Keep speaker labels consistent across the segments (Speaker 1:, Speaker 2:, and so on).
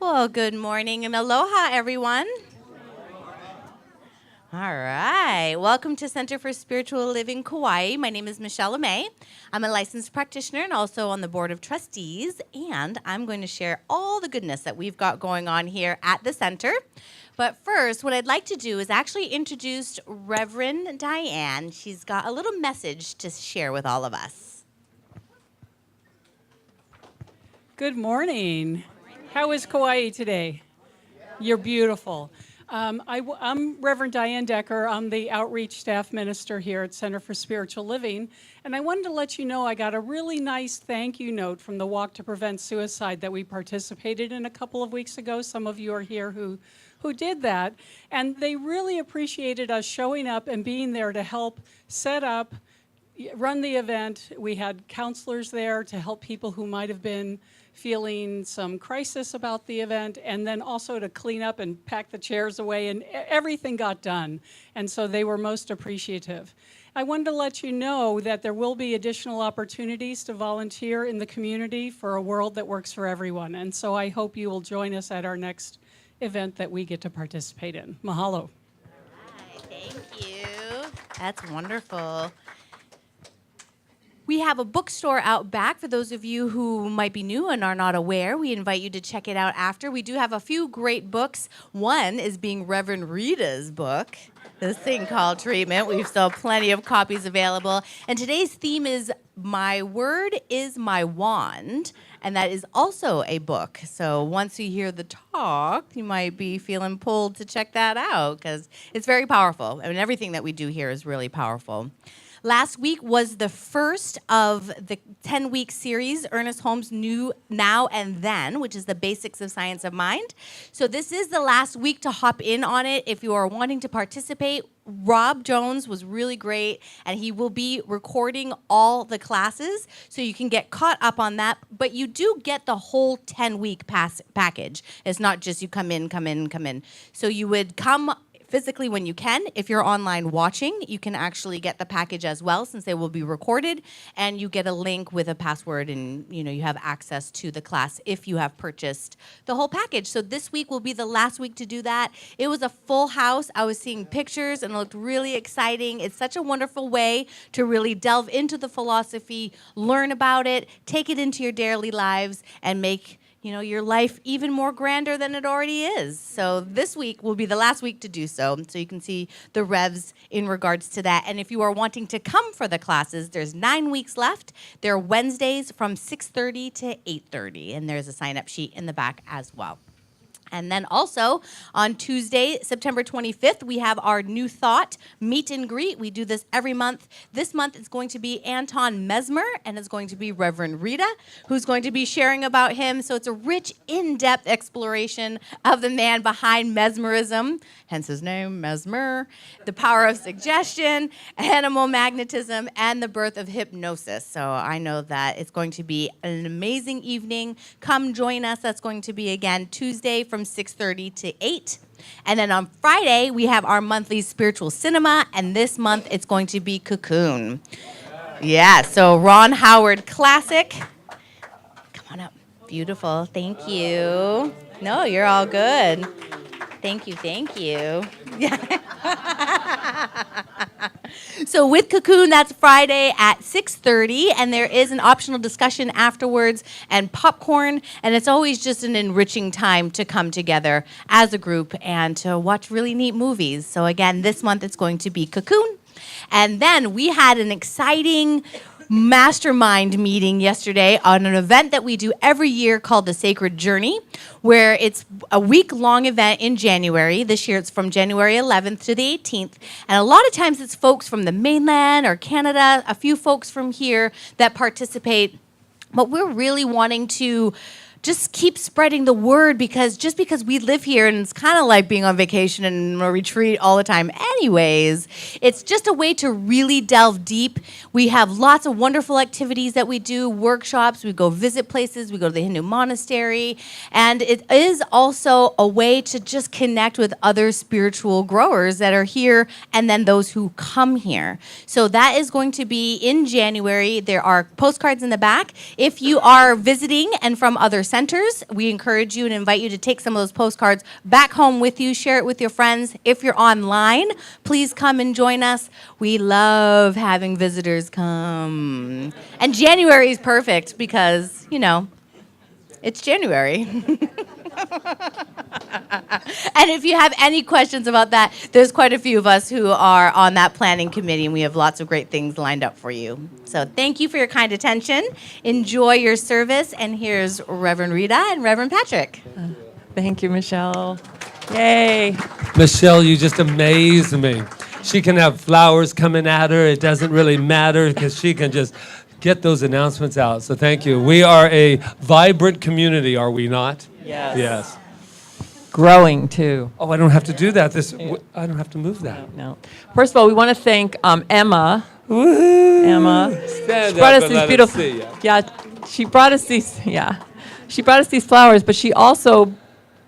Speaker 1: Well, good morning and aloha, everyone. All right. Welcome to Center for Spiritual Living Kauai. My name is Michelle LeMay. I'm a licensed practitioner and also on the board of trustees. And I'm going to share all the goodness that we've got going on here at the center. But first, what I'd like to do is actually introduce Reverend Diane. She's got a little message to share with all of us.
Speaker 2: Good morning. How is Kauai today? You're beautiful. I'm Reverend Diane Decker. I'm the outreach staff minister here at Center for Spiritual Living. And I wanted to let you know I got a really nice thank you note from the Walk to Prevent Suicide that we participated in a couple of weeks ago. Some of you are here who did that. And they really appreciated us showing up and being there to help set up, run the event. We had counselors there to help people who might have been feeling some crisis about the event, and then also to clean up and pack the chairs away, and everything got done. And so they were most appreciative. I wanted to let you know that there will be additional opportunities to volunteer in the community for a world that works for everyone. And so I hope you will join us at our next event that we get to participate in. Mahalo.
Speaker 1: Hi, thank you. That's wonderful. We have a bookstore out back for those of you who might be new and are not aware. We invite you to check it out after. We do have a few great books. One is being Reverend Rita's book, this thing called Treatment. We've still plenty of copies available. And today's theme is My Word is My Wand. And that is also a book. So once you hear the talk, you might be feeling pulled to check that out because it's very powerful. I mean, everything that we do here is really powerful. Last week was the first of the 10-week series, Ernest Holmes' New, Now, and Then, which is the basics of science of mind. So this is the last week to hop in on it if you are wanting to participate. Rob Jones was really great, and he will be recording all the classes, so you can get caught up on that. But you do get the whole 10-week package. It's not just you come in. So you would come physically when you can. If you're online watching, you can actually get the package as well since they will be recorded, and you get a link with a password, and you have access to the class if you have purchased the whole package. So this week will be the last week to do that. It was a full house. I was seeing pictures and it looked really exciting. It's such a wonderful way to really delve into the philosophy, learn about it, take it into your daily lives, and make your life even more grander than it already is. So this week will be the last week to do so. So you can see the Revs in regards to that. And if you are wanting to come for the classes, there's 9 weeks left. They're Wednesdays from 6:30 to 8:30. And there's a sign-up sheet in the back as well. And then also on Tuesday, September 25th, we have our New Thought meet and greet. We do this every month. This month it's going to be Anton Mesmer, and it's going to be Reverend Rita, who's going to be sharing about him. So it's a rich, in-depth exploration of the man behind mesmerism, hence his name, Mesmer, the power of suggestion, animal magnetism, and the birth of hypnosis. So I know that it's going to be an amazing evening. Come join us. That's going to be, again, Tuesday from 6:30 to 8. And then on Friday, we have our monthly spiritual cinema, and this month it's going to be Cocoon. Yeah, so Ron Howard classic. Come on up. Beautiful. Thank you. No, you're all good. Thank you. Yeah. So with Cocoon, that's Friday at 6:30, and there is an optional discussion afterwards and popcorn, and it's always just an enriching time to come together as a group and to watch really neat movies. So again, this month it's going to be Cocoon. And then we had an exciting mastermind meeting yesterday on an event that we do every year called the Sacred Journey, where it's a week-long event in January. This year it's from January 11th to the 18th. And a lot of times it's folks from the mainland or Canada, a few folks from here that participate. But we're really wanting to just keep spreading the word because we live here and it's kind of like being on vacation and a retreat all the time anyways, it's just a way to really delve deep. We have lots of wonderful activities that we do, workshops, we go visit places, we go to the Hindu monastery, and it is also a way to just connect with other spiritual growers that are here and then those who come here. So that is going to be in January. There are postcards in the back. If you are visiting and from other centers. We encourage you and invite you to take some of those postcards back home with you, share it with your friends. If you're online, please come and join us. We love having visitors come. And January is perfect because, it's January. And if you have any questions about that, there's quite a few of us who are on that planning committee, and we have lots of great things lined up for you. So thank you for your kind attention. Enjoy your service. And here's Reverend Rita and Reverend Patrick.
Speaker 3: Thank you, Michelle. Yay.
Speaker 4: Michelle, you just amaze me. She can have flowers coming at her. It doesn't really matter because she can just get those announcements out. So thank you. We are a vibrant community, are we not?
Speaker 3: Yes.
Speaker 4: Yes.
Speaker 3: Growing, too.
Speaker 4: Oh, I don't have to do that. I don't have to move that.
Speaker 3: No. First of all, we want to thank Emma.
Speaker 4: Woo-hoo.
Speaker 3: Emma.
Speaker 4: Stand
Speaker 3: She brought
Speaker 4: up
Speaker 3: us
Speaker 4: and
Speaker 3: these
Speaker 4: let
Speaker 3: beautiful.
Speaker 4: us see ya.
Speaker 3: Yeah, she brought us these. Yeah, she brought us these flowers, but she also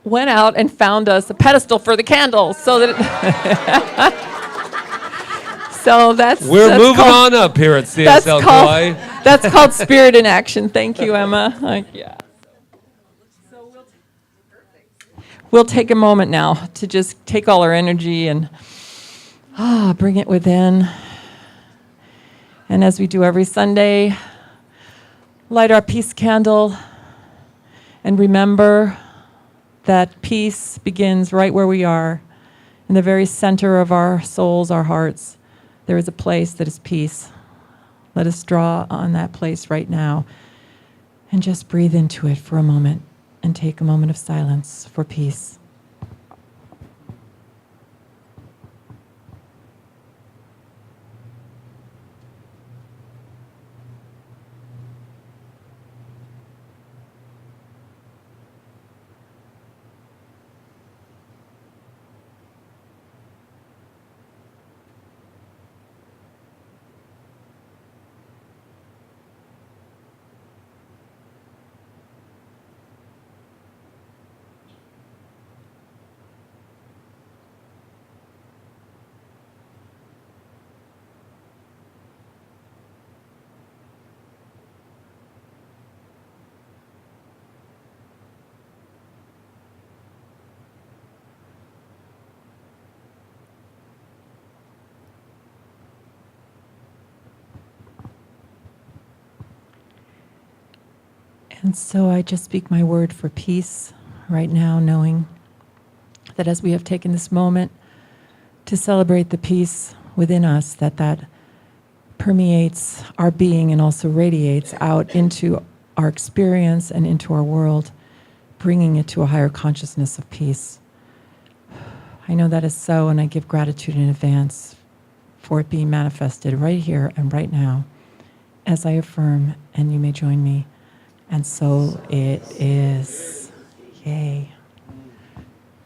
Speaker 3: went out and found us a pedestal for the candles, so that. So
Speaker 4: We're
Speaker 3: that's
Speaker 4: moving
Speaker 3: called,
Speaker 4: on up here at CSL Kauai.
Speaker 3: That's called Spirit in Action. Thank you, Emma. Yeah. We'll take a moment now to just take all our energy and bring it within. And as we do every Sunday, light our peace candle and remember that peace begins right where we are, in the very center of our souls, our hearts. There is a place that is peace. Let us draw on that place right now and just breathe into it for a moment and take a moment of silence for peace. And so I just speak my word for peace right now, knowing that as we have taken this moment to celebrate the peace within us, that permeates our being and also radiates out into our experience and into our world, bringing it to a higher consciousness of peace. I know that is so, and I give gratitude in advance for it being manifested right here and right now, as I affirm, and you may join me. And so it is. Yay.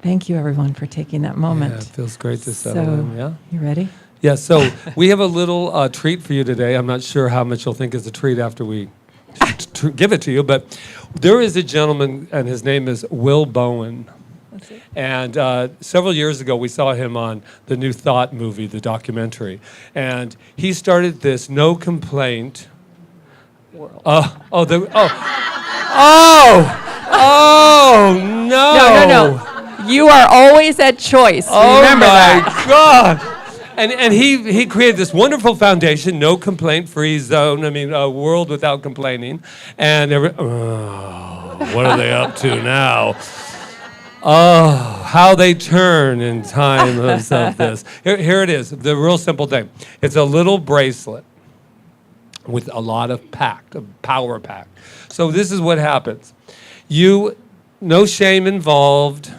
Speaker 3: Thank you, everyone, for taking that moment.
Speaker 4: Yeah, it feels great to settle in, yeah?
Speaker 3: You ready?
Speaker 4: Yeah, so we have a little treat for you today. I'm not sure how much you'll think is a treat after we give it to you, but there is a gentleman, and his name is Will Bowen. And several years ago, we saw him on the New Thought movie, the documentary. And he started this no complaint. No.
Speaker 3: No. You are always at choice. Remember that.
Speaker 4: God. And he created this wonderful foundation, no complaint free zone. I mean, a world without complaining. And what are they up to now? Oh, how they turn in times of this. Here it is, the real simple thing. It's a little bracelet with a lot of power packed. So this is what happens. No shame involved,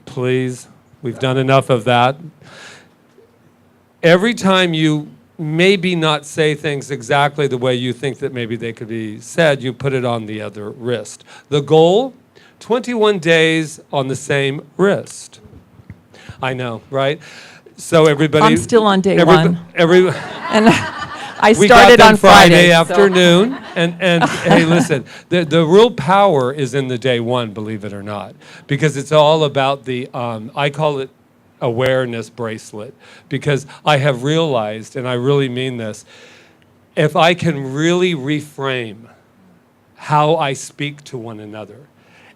Speaker 4: please. We've done enough of that. Every time you maybe not say things exactly the way you think that maybe they could be said, you put it on the other wrist. The goal, 21 days on the same wrist. I know, right? So everybody...
Speaker 3: I'm still on day one. And I
Speaker 4: we
Speaker 3: started
Speaker 4: got them
Speaker 3: on Friday
Speaker 4: afternoon. And hey, listen, the real power is in the day one, believe it or not, because it's all about the, I call it awareness bracelet, because I have realized, and I really mean this, if I can really reframe how I speak to one another,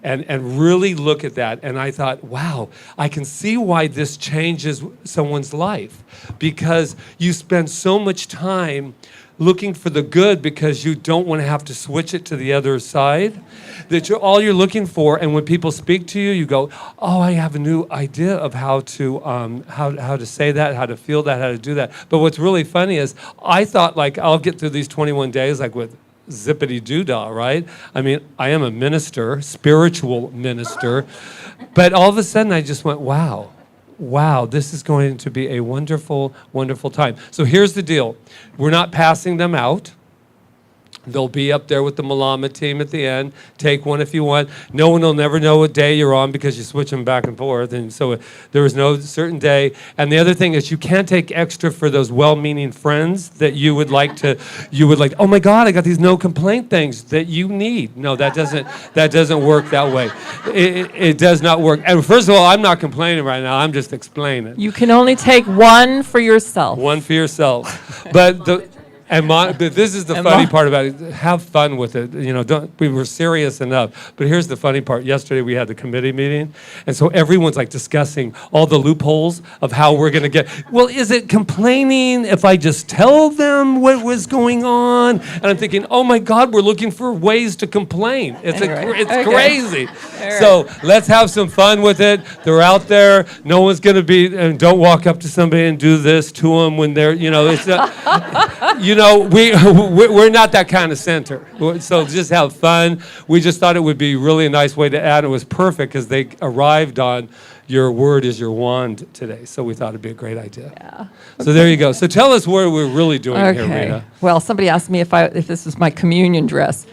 Speaker 4: and really look at that. And I thought, wow, I can see why this changes someone's life, because you spend so much time looking for the good because you don't want to have to switch it to the other side, that all you're looking for. And when people speak to you, you go, oh, I have a new idea of how to say that, how to feel that, how to do that. But what's really funny is I thought, like, I'll get through these 21 days like with zippity-doo-dah, right? I mean, I am a minister, spiritual minister, but all of a sudden I just went, wow, this is going to be a wonderful, wonderful time. So here's the deal. We're not passing them out. They'll be up there with the Malama team at the end. Take one if you want. No one will never know what day you're on because you switch them back and forth. And so there is no certain day. And the other thing is you can't take extra for those well-meaning friends that you would like, oh my God, I got these no complaint things that you need. No, that doesn't work that way. It does not work. And first of all, I'm not complaining right now. I'm just explaining.
Speaker 3: You can only take one for yourself.
Speaker 4: One for yourself. But but this is the funny part about it. Have fun with it. You know, we were serious enough. But here's the funny part. Yesterday we had the committee meeting, and so everyone's like discussing all the loopholes of how we're going to get. Well, is it complaining if I just tell them what was going on? And I'm thinking, oh my God, we're looking for ways to complain. It's crazy. Right. So let's have some fun with it. They're out there. No one's going to be. And don't walk up to somebody and do this to them when they're. You know, it's not. You know, we're not that kind of center. So just have fun. We just thought it would be really a nice way to add. It was perfect because they arrived on your word is your wand today. So we thought it'd be a great idea. Yeah. So there you go. So tell us what we're really doing here, Rita.
Speaker 3: Well, somebody asked me if this was my communion dress.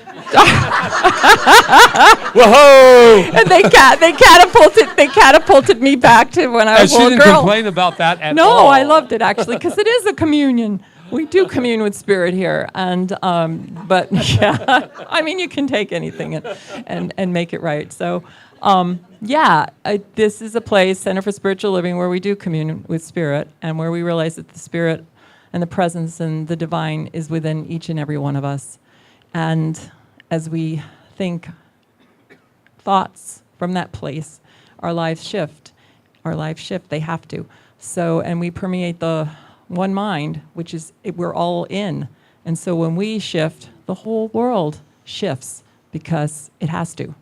Speaker 4: Whoa!
Speaker 3: And they catapulted me back to when I was a little girl.
Speaker 4: She didn't complain about that at all.
Speaker 3: No, I loved it actually because it is a communion. We do commune with spirit here, and but yeah, I mean you can take anything and make it right. So this is a place, Center for Spiritual Living, where we do commune with spirit, and where we realize that the spirit and the presence and the divine is within each and every one of us. And as we think thoughts from that place, our lives shift. They have to. So, and we permeate the one mind, which is we're all in. And so when we shift, the whole world shifts because it has to.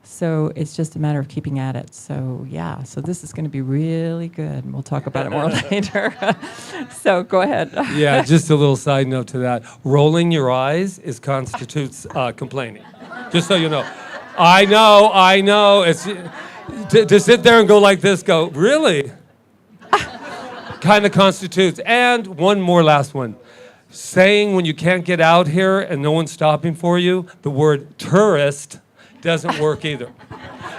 Speaker 3: So it's just a matter of keeping at it. So so this is going to be really good. And we'll talk about it more later. So go ahead.
Speaker 4: Yeah, just a little side note to that. Rolling your eyes constitutes complaining. Just so you know. I know. It's to sit there and go like this, go, really? Kind of constitutes. And one more last one. Saying when you can't get out here and no one's stopping for you, the word tourist doesn't work either.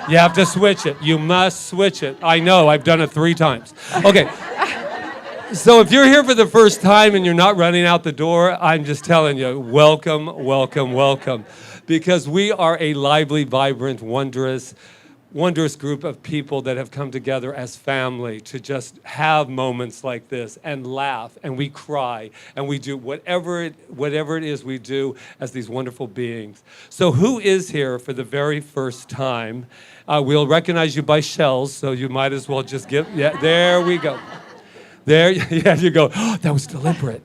Speaker 4: You have to switch it. You must switch it. I know, I've done it 3 times. Okay. So if you're here for the first time and you're not running out the door, I'm just telling you, welcome, welcome, welcome. Because we are a lively, vibrant, wondrous group of people that have come together as family to just have moments like this and laugh and we cry and we do whatever it is we do as these wonderful beings. So who is here for the very first time? We'll recognize you by shells, so you might as well just there we go. There, yeah, you go, oh, that was deliberate.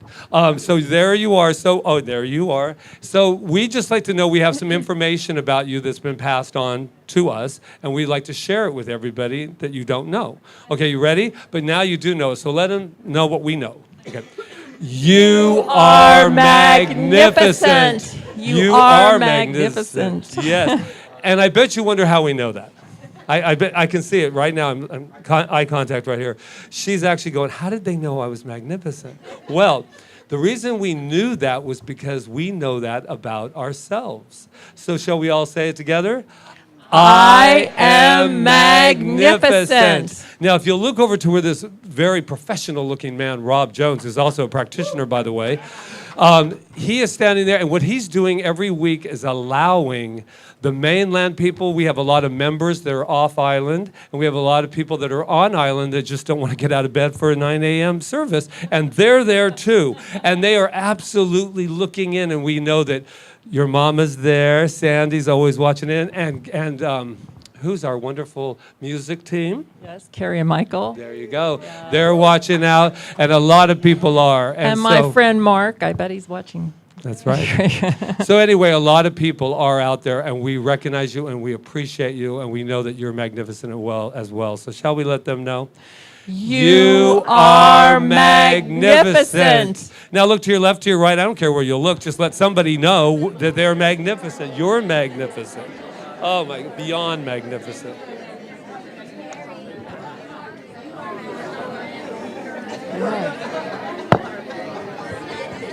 Speaker 4: So there you are. There you are. So we just like to know we have some information about you that's been passed on to us, and we'd like to share it with everybody that you don't know. Okay, you ready? But now you do know, so let them know what we know. Okay. You are magnificent.
Speaker 3: You are magnificent.
Speaker 4: Yes. And I bet you wonder how we know that. I bet I can see it right now. I'm eye contact right here. She's actually going, how did they know I was magnificent? Well, the reason we knew that was because we know that about ourselves. So shall we all say it together?
Speaker 3: I am magnificent.
Speaker 4: Now, if you'll look over to where this very professional-looking man, Rob Jones, who's also a practitioner, by the way, he is standing there, and what he's doing every week is allowing the mainland people. We have a lot of members that are off island, and we have a lot of people that are on island that just don't want to get out of bed for a 9 a.m. service, and they're there too, and they are absolutely looking in, and we know that Your mama's there. Sandy's always watching in. And who's our wonderful music team?
Speaker 3: Yes, Carrie and Michael.
Speaker 4: There you go. Yeah. They're watching out, and a lot of people are.
Speaker 3: And my friend Mark, I bet he's watching.
Speaker 4: That's right. So anyway, a lot of people are out there, and we recognize you, and we appreciate you, and we know that you're magnificent as well. So shall we let them know?
Speaker 3: You are magnificent.
Speaker 4: Now look to your left, to your right. I don't care where you look. Just let somebody know that they're magnificent. You're magnificent. Oh my, beyond magnificent.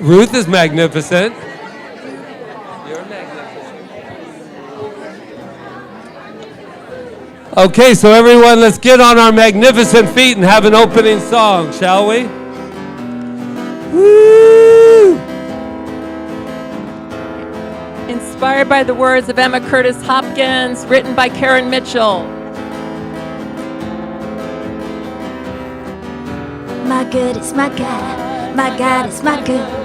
Speaker 4: Ruth is magnificent. You're magnificent. Okay, so everyone, let's get on our magnificent feet and have an opening song, shall we? Woo!
Speaker 3: Inspired by the words of Emma Curtis Hopkins, written by Karen Mitchell.
Speaker 5: My good is my God, my God is my good.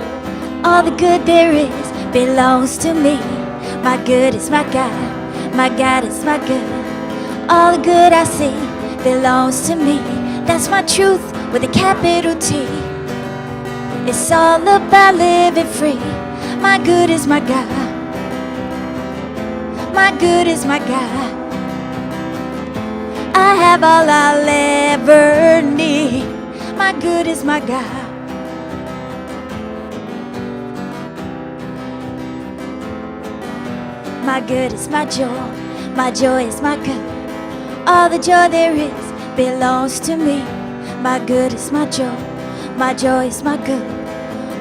Speaker 5: All the good there is belongs to me. My good is my God is my good. All the good I see belongs to me. That's my truth with a capital T. It's all about living free. My good is my God. My good is my God. I have all I'll ever need. My good is my God. My good is my joy is my good. All the joy there is belongs to me. My good is my joy is my good.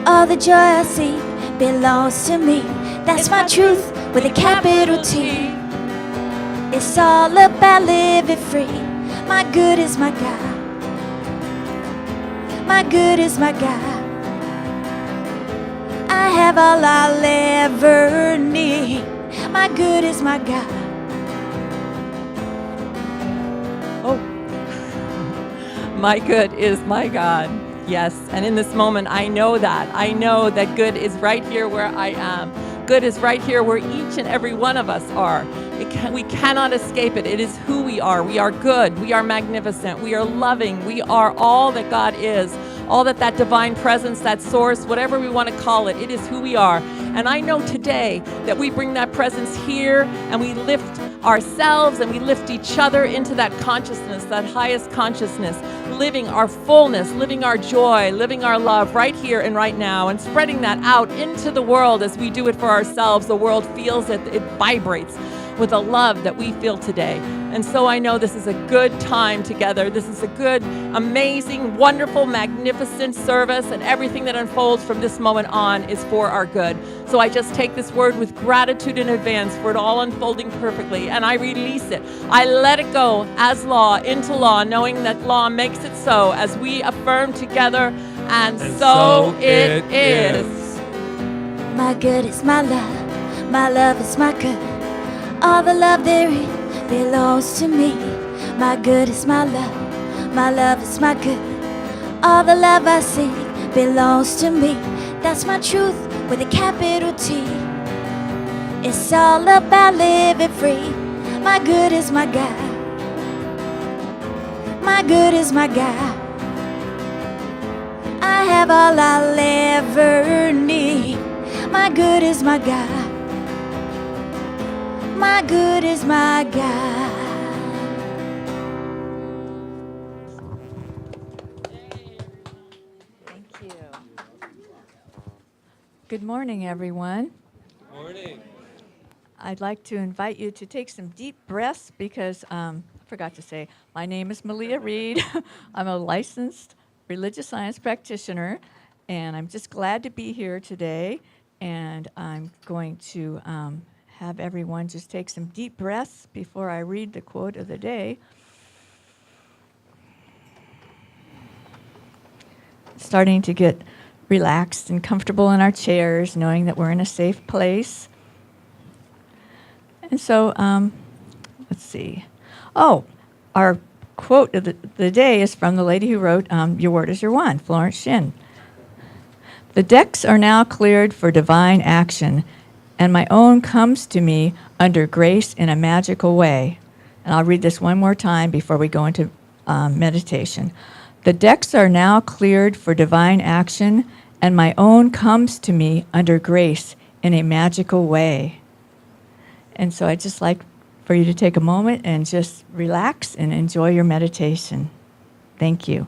Speaker 5: All the joy I see belongs to me. That's my truth with a capital T. It's all about living free. My good is my God. My good is my God. I have all I'll ever need. My good is my God.
Speaker 3: Oh, my good is my God. Yes, and in this moment, I know that good is right here where I am. Good is right here where each and every one of us are. We cannot escape it. It is who we are. We are good. We are magnificent. We are loving. We are all that God is. All that divine presence, that source, whatever we want to call it, it is who we are. And I know today that we bring that presence here and we lift ourselves and we lift each other into that consciousness, that highest consciousness, living our fullness, living our joy, living our love right here and right now, and spreading that out into the world as we do it for ourselves. The world feels it, it vibrates with the love that we feel today. And so I know this is a good time together. This is a good, amazing, wonderful, magnificent service, and everything that unfolds from this moment on is for our good. So I just take this word with gratitude in advance for it all unfolding perfectly, and I release it. I let it go as law into law, knowing that law makes it so as we affirm together, and so it is.
Speaker 5: My good is my love is my good. All the love there is belongs to me. My good is my love is my good. All the love I see belongs to me. That's my truth with a capital T. It's all about living free. My good is my God. My good is my God. I have all I'll ever need. My good is my God. My good is my God.
Speaker 6: Thank you. Good morning, everyone.
Speaker 4: Good morning.
Speaker 6: I'd like to invite you to take some deep breaths because I forgot to say, my name is Malia Reed. I'm a licensed religious science practitioner, and I'm just glad to be here today. And I'm going to have everyone just take some deep breaths before I read the quote of the day. Starting to get relaxed and comfortable in our chairs, knowing that we're in a safe place. And so, let's see. Oh, our quote of the day is from the lady who wrote Your Word is Your Wand, Florence Shinn. The decks are now cleared for divine action. and my own comes to me under grace in a magical way. And I'll read this one more time before we go into meditation. The decks are now cleared for divine action, and my own comes to me under grace in a magical way. And so I'd just like for you to take a moment and just relax and enjoy your meditation. Thank you.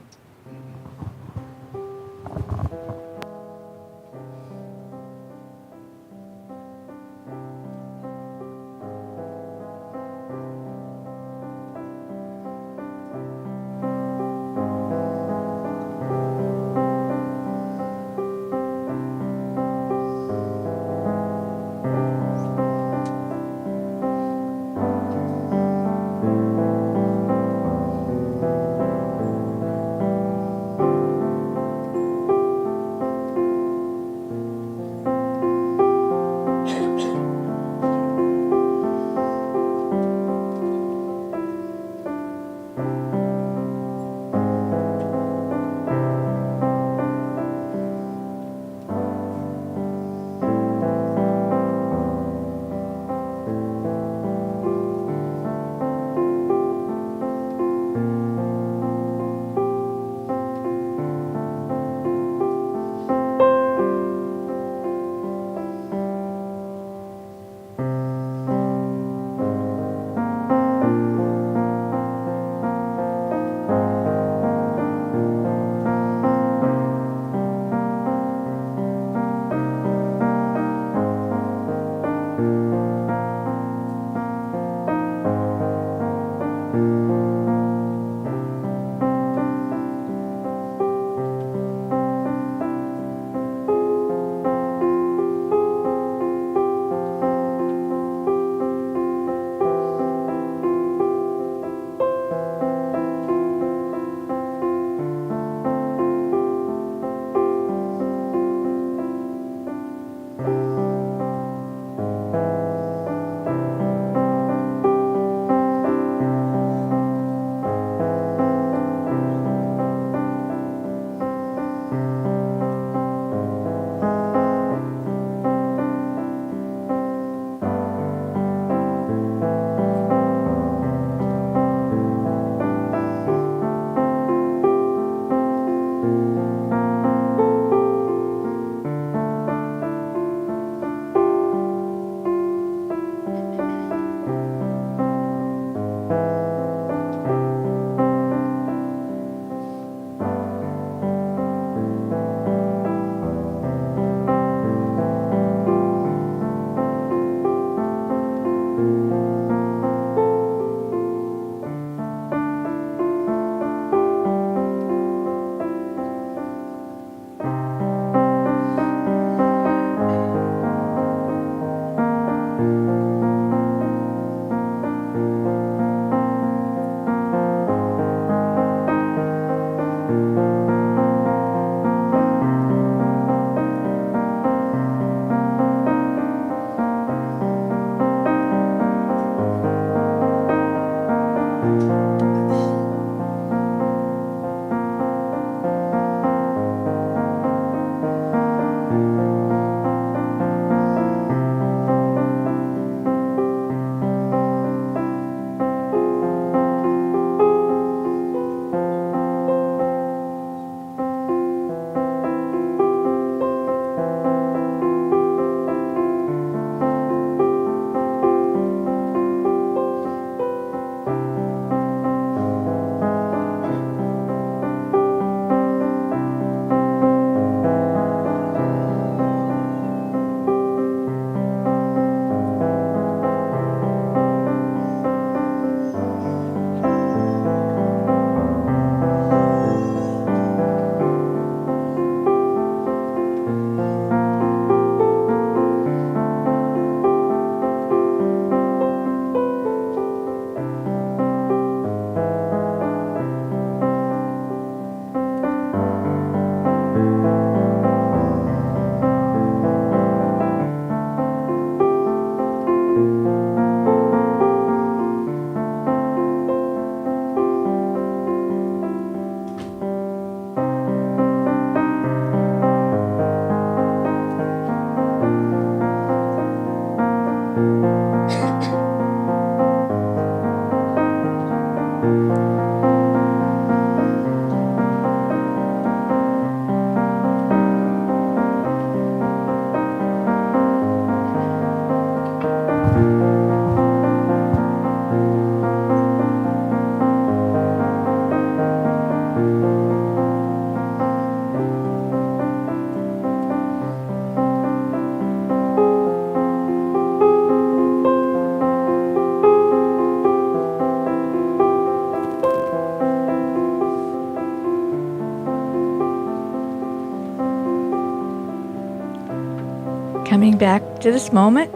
Speaker 6: Coming back to this moment,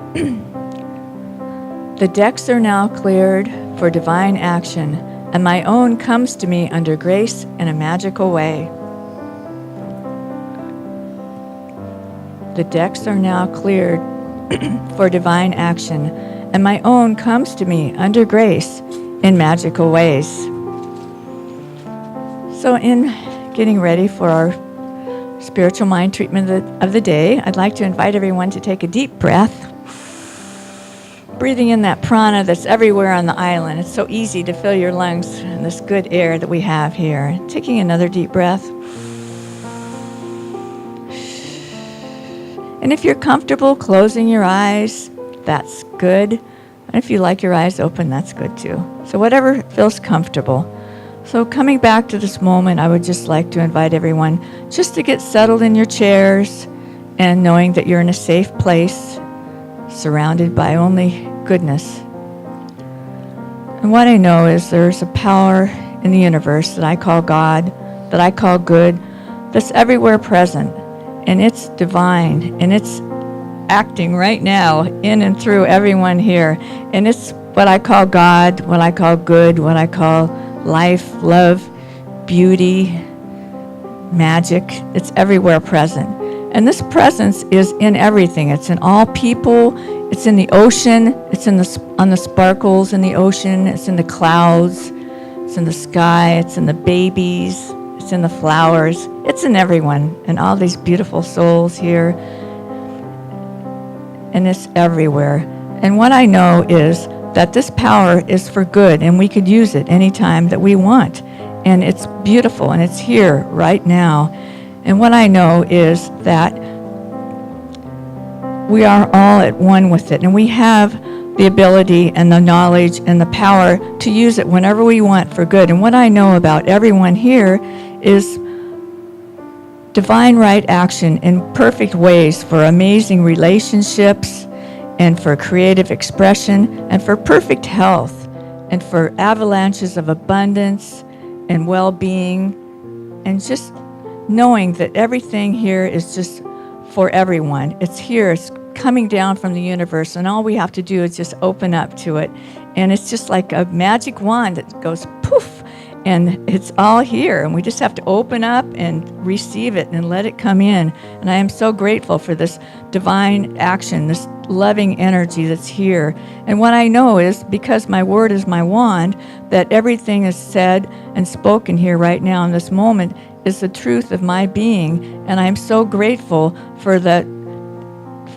Speaker 6: the decks are now cleared for divine action, and my own comes to me under grace in a magical way. The decks are now cleared for divine action, and my own comes to me under grace in magical ways. So in getting ready for our spiritual mind treatment of the day, I'd like to invite everyone to take a deep breath, breathing in that prana that's everywhere on the island. It's so easy to fill your lungs in this good air that we have here. Taking another deep breath. And if you're comfortable closing your eyes, that's good. And if you like your eyes open, that's good too. So whatever feels comfortable. So coming back to this moment, I would just like to invite everyone just to get settled in your chairs and knowing that you're in a safe place, surrounded by only goodness. And what I know is there's a power in the universe that I call God, that I call good, that's everywhere present. And it's divine, and it's acting right now in and through everyone here. And it's what I call God, what I call good, what I call life, love, beauty, magic. It's everywhere present. And this presence is in everything. It's in all people. It's in the ocean. It's on the sparkles in the ocean. It's in the clouds. It's in the sky. It's in the babies. It's in the flowers. It's in everyone, and all these beautiful souls here. And it's everywhere. And what I know is that this power is for good, and we could use it anytime that we want. And it's beautiful, and it's here right now. And what I know is that we are all at one with it, and we have the ability and the knowledge and the power to use it whenever we want for good. And what I know about everyone here is divine right action in perfect ways for amazing relationships and for creative expression and for perfect health and for avalanches of abundance and well-being, and just knowing that everything here is just for everyone. It's here, it's coming down from the universe, and all we have to do is just open up to it. And it's just like a magic wand that goes poof, and it's all here, and we just have to open up and receive it and let it come in. And I am so grateful for this divine action, this loving energy that's here. And what I know is, because my word is my wand, that everything is said and spoken here right now in this moment is the truth of my being. And I am so grateful for the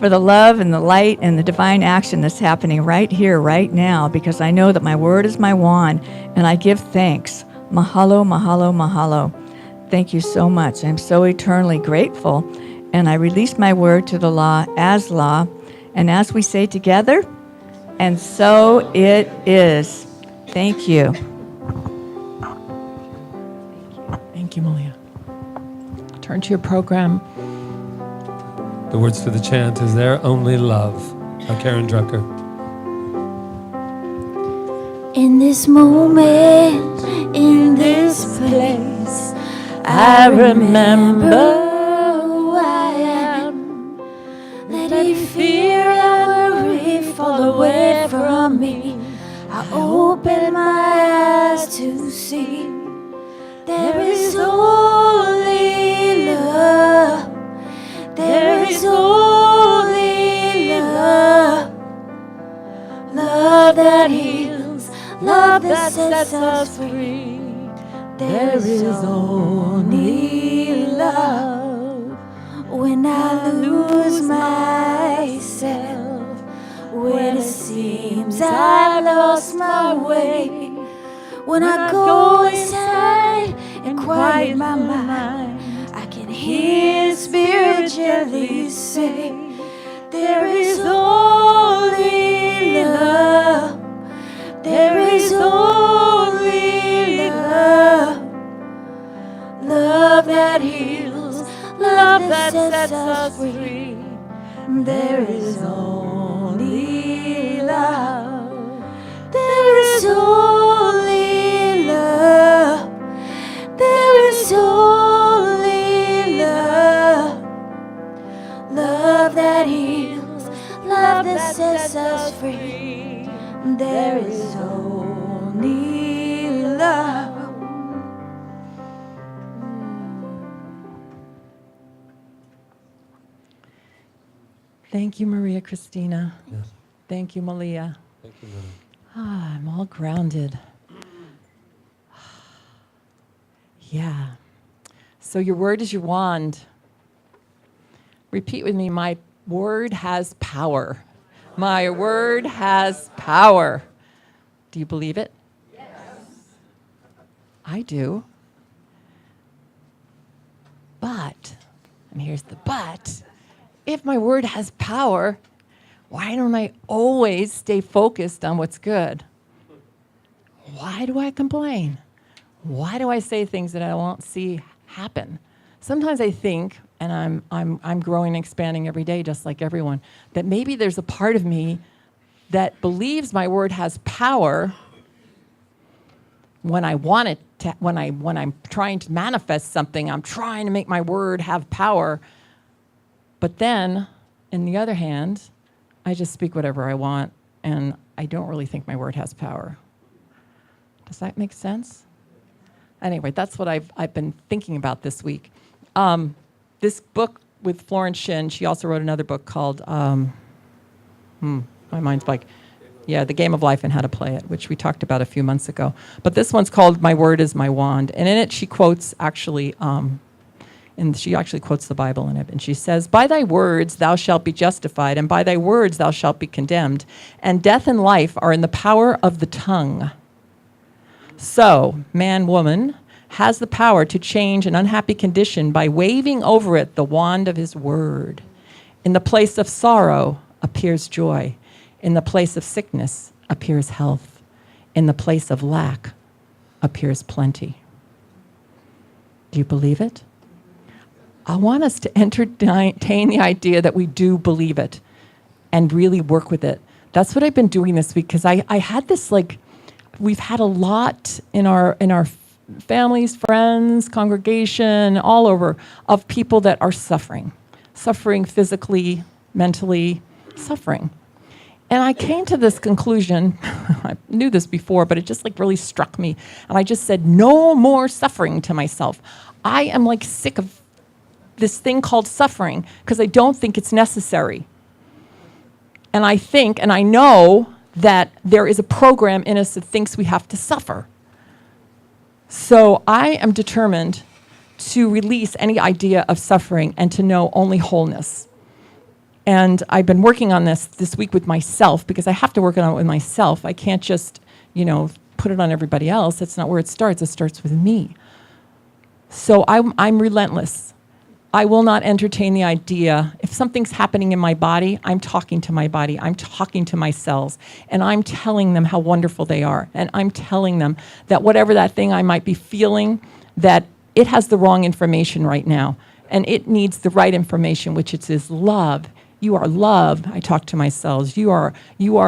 Speaker 6: love and the light and the divine action that's happening right here, right now, because I know that my word is my wand, and I give thanks. Mahalo, mahalo, mahalo. Thank you so much. I'm so eternally grateful. And I release my word to the law. And as we say together, and so it is. Thank you.
Speaker 3: Thank you, Malia. Turn to your program.
Speaker 4: The words to the chant is there, Only Love, by Karen Drucker.
Speaker 5: In this moment, in this place, I remember who I am. Letting fear and worry fall away from me. I open my eyes to see there is only love. There is only love. Love that heals, love that sets us free. There is only love. When I lose myself, when it seems I lost my way, when I go inside and quiet my mind, I can hear Spirit gently say, there is only love. There is only love. Love that heals, love that sets us free. There is only love. There is only love. There is only love. Love that that heals, love that sets us free. There is only love.
Speaker 3: Thank you, Maria Christina.
Speaker 4: Yes.
Speaker 3: Thank you, Malia.
Speaker 4: Thank you, Lily.
Speaker 3: I'm all grounded. Yeah. So your word is your wand. Repeat with me, my word has power. My word has power. Do you believe it? Yes. I do. But, and here's the but, if my word has power, why don't I always stay focused on what's good? Why do I complain? Why do I say things that I won't see happen? Sometimes I think, and I'm growing and expanding every day, just like everyone, that maybe there's a part of me that believes my word has power when I want it to, when I'm trying to manifest something, I'm trying to make my word have power. But then, on the other hand, I just speak whatever I want, and I don't really think my word has power. Does that make sense? Anyway, that's what I've been thinking about this week. This book with Florence Shin, she also wrote another book called, my mind's like, yeah, The Game of Life and How to Play It, which we talked about a few months ago. But this one's called My Word is My Wand. And in it, she quotes actually, and she actually quotes the Bible in it. And she says, by thy words thou shalt be justified, and by thy words thou shalt be condemned. And death and life are in the power of the tongue. So, man, woman, has the power to change an unhappy condition by waving over it the wand of his word. In the place of sorrow appears joy. In the place of sickness appears health. In the place of lack appears plenty. Do you believe it? I want us to entertain the idea that we do believe it and really work with it. That's what I've been doing this week, because I had this, like, we've had a lot in our families, friends, congregation, all over, of people that are suffering physically, mentally, suffering. And I came to this conclusion, I knew this before, but it just like really struck me. And I just said, no more suffering to myself. I am like sick of this thing called suffering because I don't think it's necessary. And I think, and I know that there is a program in us that thinks we have to suffer. So I am determined to release any idea of suffering and to know only wholeness. And I've been working on this week with myself, because I have to work on it with myself. I can't just, put it on everybody else. That's not where it starts. It starts with me. So I'm relentless. I will not entertain the idea. If something's happening in my body, I'm talking to my body. I'm talking to my cells. And I'm telling them how wonderful they are. And I'm telling them that whatever that thing I might be feeling, that it has the wrong information right now. And it needs the right information, which is love. You are love. I talk to my cells. You are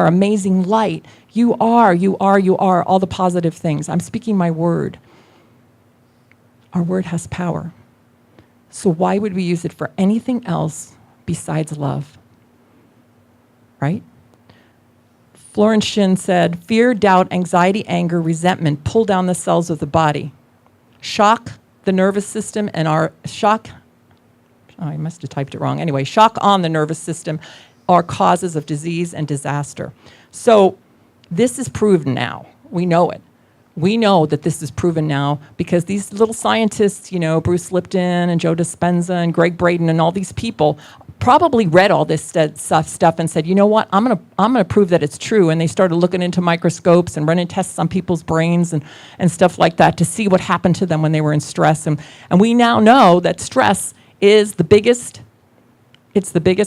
Speaker 3: amazing light. You are all the positive things. I'm speaking my word. Our word has power. So why would we use it for anything else besides love? Right? Florence Shin said, fear, doubt, anxiety, anger, resentment pull down the cells of the body. Shock the nervous system and I must have typed it wrong. Anyway, shock on the nervous system are causes of disease and disaster. So this is proven now. We know it. We know that this is proven now because these little scientists, Bruce Lipton and Joe Dispenza and Greg Braden and all these people probably read all this stuff and said, you know what, I'm gonna prove that it's true. And they started looking into microscopes and running tests on people's brains and stuff like that to see what happened to them when they were in stress. And we now know that stress is the biggest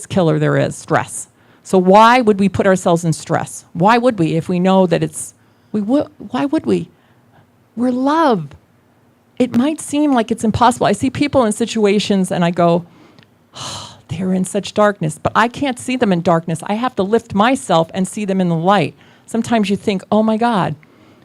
Speaker 3: killer there is, stress. So why would we put ourselves in stress? Why would we if we know that why would we? We're love. It might seem like it's impossible. I see people in situations and I go, oh, they're in such darkness, but I can't see them in darkness. I have to lift myself and see them in the light. Sometimes you think, oh my God.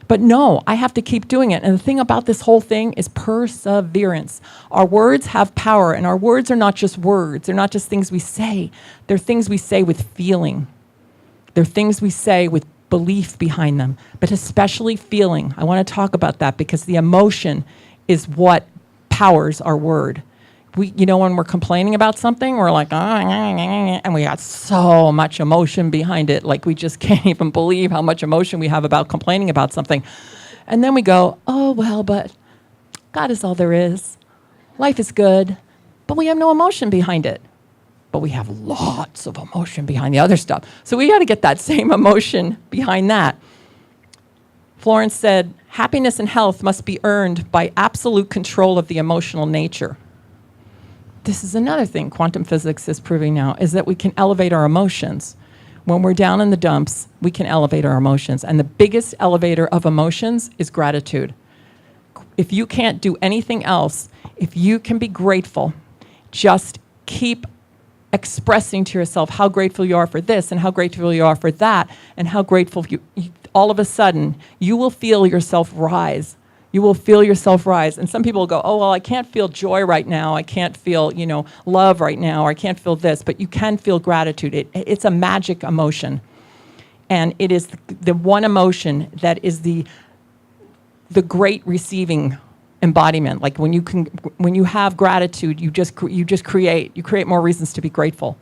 Speaker 3: But no, I have to keep doing it. And the thing about this whole thing is perseverance. Our words have power, and our words are not just words. They're not just things we say. They're things we say with feeling. They're things we say with belief behind them, but especially feeling. I want to talk about that because the emotion is what powers our word. When we're complaining about something, we're like, and we got so much emotion behind it. Like we just can't even believe how much emotion we have about complaining about something. And then we go, oh, well, but God is all there is. Life is good, but we have no emotion behind it. But we have lots of emotion behind the other stuff. So we got to get that same emotion behind that. Florence said, happiness and health must be earned by absolute control of the emotional nature. This is another thing quantum physics is proving now, is that we can elevate our emotions. When we're down in the dumps, we can elevate our emotions. And the biggest elevator of emotions is gratitude. If you can't do anything else, if you can be grateful, just keep expressing to yourself how grateful you are for this and how grateful you are for that and how grateful you all of a sudden, you will feel yourself rise. You will feel yourself rise. And some people will go, oh, well, I can't feel joy right now. I can't feel, love right now. Or I can't feel this. But you can feel gratitude. It's a magic emotion. And it is the one emotion that is the great receiving embodiment. Like when you have gratitude, you create more reasons to be grateful.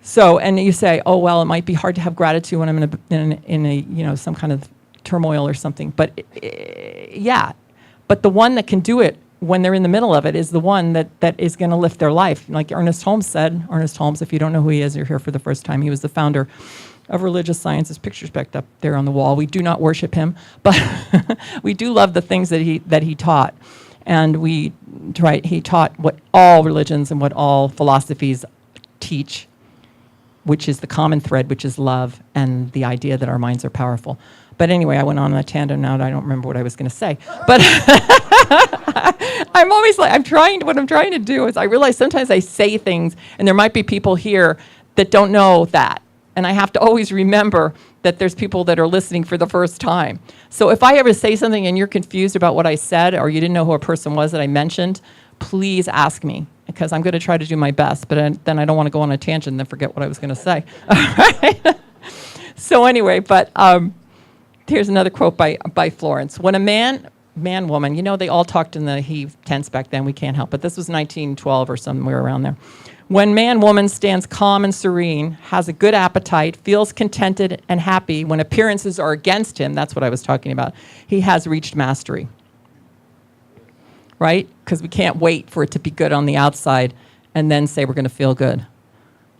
Speaker 3: So, and you say, oh, well, it might be hard to have gratitude when I'm in a some kind of turmoil or something. But yeah, but the one that can do it when they're in the middle of it is the one that is going to lift their life. Like Ernest Holmes said, if you don't know who he is, you're here for the first time. He was the founder of religious science. His picture's back up there on the wall. We do not worship him, but we do love the things that he taught. And he taught what all religions and what all philosophies teach, which is the common thread, which is love and the idea that our minds are powerful. But anyway, I went on a tangent now, and I don't remember what I was going to say. But I'm always like, what I'm trying to do is I realize sometimes I say things, and there might be people here that don't know that. And I have to always remember that there's people that are listening for the first time. So if I ever say something and you're confused about what I said, or you didn't know who a person was that I mentioned, please ask me, because I'm going to try to do my best. But then I don't want to go on a tangent and then forget what I was going to say. All right? So anyway, but here's another quote by Florence. When a man, woman, they all talked in the he tense back then. We can't help it. This was 1912 or somewhere around there. When man, woman stands calm and serene, has a good appetite, feels contented and happy when appearances are against him, that's what I was talking about, he has reached mastery. Right? Because we can't wait for it to be good on the outside and then say we're going to feel good.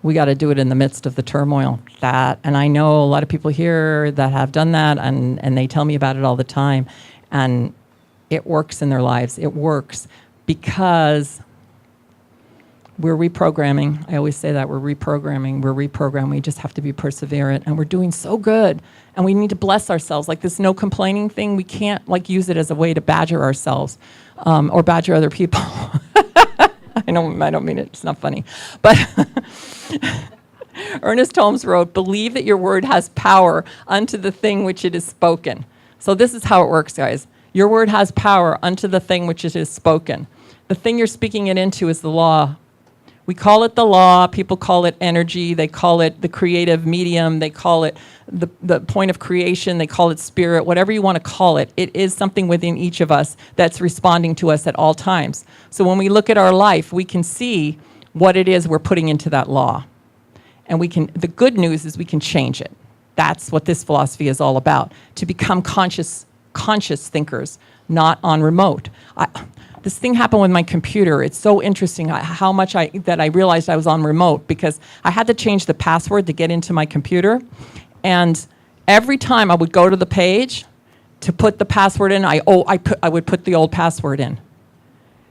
Speaker 3: We got to do it in the midst of the turmoil. And I know a lot of people here that have done that, and they tell me about it all the time. And it works in their lives. It works because we're reprogramming. I always say that we're reprogramming. We just have to be perseverant, and we're doing so good. And we need to bless ourselves. Like this no complaining thing, we can't use it as a way to badger ourselves or badger other people. I don't mean it. It's not funny. But Ernest Holmes wrote, believe that your word has power unto the thing which it is spoken. So this is how it works, guys. Your word has power unto the thing which it is spoken. The thing you're speaking it into is the law. We call it the law. People call it energy. They call it the creative medium. They call it the point of creation. They call it spirit. Whatever you want to call it, it is something within each of us that's responding to us at all times. So when we look at our life, we can see what it is we're putting into that law. And the good news is we can change it. That's what this philosophy is all about, to become conscious thinkers, not on remote. This thing happened with my computer. It's so interesting how much I realized I was on remote, because I had to change the password to get into my computer. And every time I would go to the page to put the password in, I would put the old password in.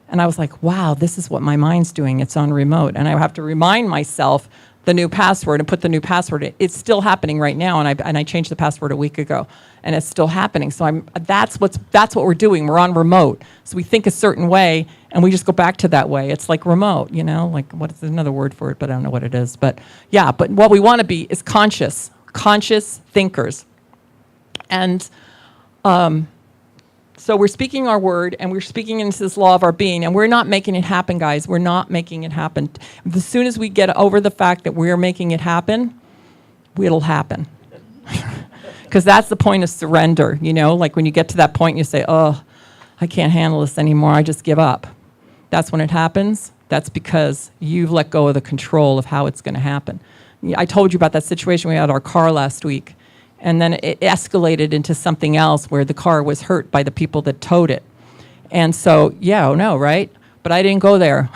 Speaker 3: And I was like, wow, this is what my mind's doing. It's on remote. And I have to remind myself the new password and put the new password in. It's still happening right now, and I changed the password a week ago, and it's still happening. So that's what we're doing. We're on remote. So we think a certain way, and we just go back to that way. It's like remote, like what's another word for it, but I don't know what it is. But yeah, but what we want to be is conscious thinkers. And So we're speaking our word, and we're speaking into this law of our being, and we're not making it happen, guys. We're not making it happen. As soon as we get over the fact that we're making it happen, it'll happen. Because that's the point of surrender, you know? Like when you get to that point, you say, oh, I can't handle this anymore. I just give up. That's when it happens. That's because you've let go of the control of how it's going to happen. I told you about that situation we had our car last week. And then it escalated into something else where the car was hurt by the people that towed it. And so, yeah, oh no, right? But I didn't go there.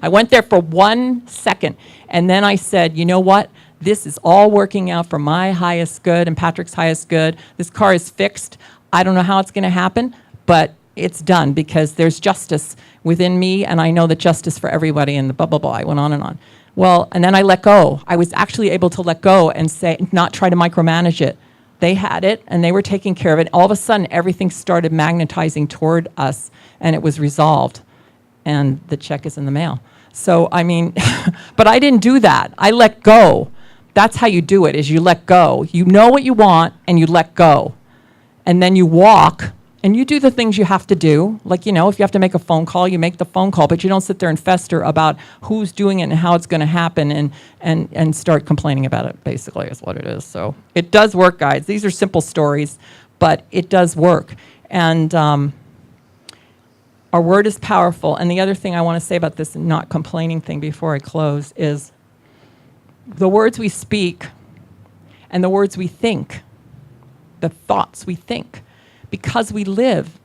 Speaker 3: I went there for 1 second. And then I said, you know what? This is all working out for my highest good and Patrick's highest good. This car is fixed. I don't know how it's going to happen, but it's done because there's justice within me, and I know that justice for everybody, and the blah, blah, blah. I went on and on. Well, and then I let go. I was actually able to let go and say, not try to micromanage it. They had it, and they were taking care of it. All of a sudden, everything started magnetizing toward us, and it was resolved. And the check is in the mail. So, I mean, but I didn't do that. I let go. That's how you do it, is you let go. You know what you want, and you let go. And then you walk, and you do the things you have to do. Like, you know, if you have to make a phone call, you make the phone call, but you don't sit there and fester about who's doing it and how it's going to happen and start complaining about it, basically, is what it is. So it does work, guys. These are simple stories, but it does work. And our word is powerful. And the other thing I want to say about this not complaining thing before I close is the words we speak and the words we think, the thoughts we think, because we live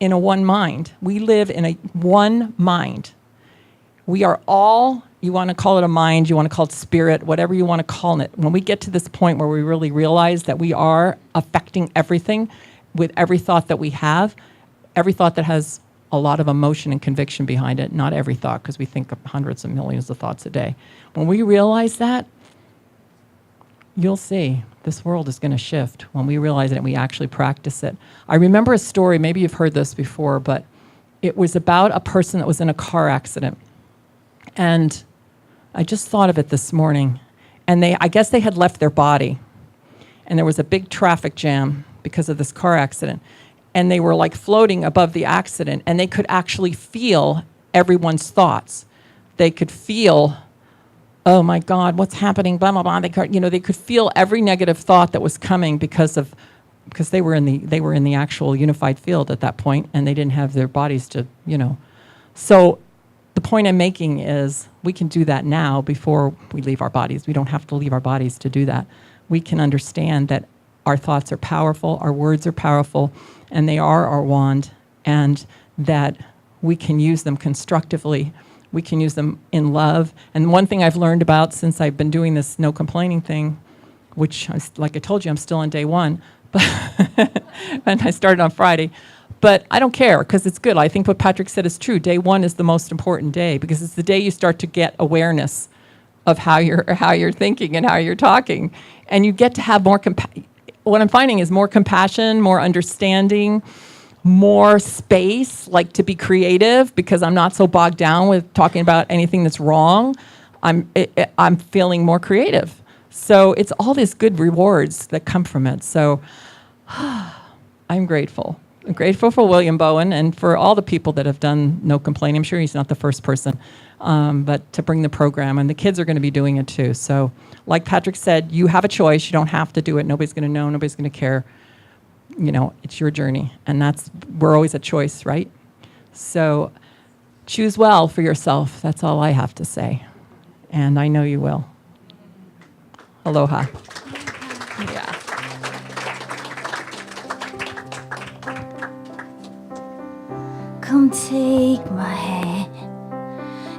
Speaker 3: in a one mind. We live in a one mind. We are all, you want to call it a mind, you want to call it spirit, whatever you want to call it. When we get to this point where we really realize that we are affecting everything with every thought that we have, every thought that has a lot of emotion and conviction behind it, not every thought, because we think of hundreds of millions of thoughts a day. When we realize that, you'll see this world is going to shift when we realize it and we actually practice it. I remember a story, maybe you've heard this before, but it was about a person that was in a car accident. And I just thought of it this morning. And I guess they had left their body. And there was a big traffic jam because of this car accident. And they were like floating above the accident, and they could actually feel everyone's thoughts. They could feel, oh my God, what's happening, blah, blah, blah. They could feel every negative thought that was coming because they were in the actual unified field at that point, and they didn't have their bodies to, So the point I'm making is we can do that now before we leave our bodies. We don't have to leave our bodies to do that. We can understand that our thoughts are powerful, our words are powerful, and they are our wand, and that we can use them constructively. We can use them in love. And one thing I've learned about since I've been doing this no complaining thing, which, like I told you, I'm still on day one, but and I started on Friday, but I don't care because it's good. I think what Patrick said is true. Day one is the most important day because it's the day you start to get awareness of how you're thinking and how you're talking, and you get to have more what I'm finding is more compassion, more understanding, more space, like to be creative, because I'm not so bogged down with talking about anything that's wrong. I'm feeling more creative. So it's all these good rewards that come from it. So I'm grateful. I'm grateful for William Bowen and for all the people that have done No Complaining. I'm sure he's not the first person, but to bring the program. And the kids are going to be doing it too. So like Patrick said, you have a choice. You don't have to do it. Nobody's going to know. Nobody's going to care. It's your journey. And we're always a choice, right? So choose well for yourself. That's all I have to say. And I know you will. Aloha. Yeah.
Speaker 5: Come take my hand.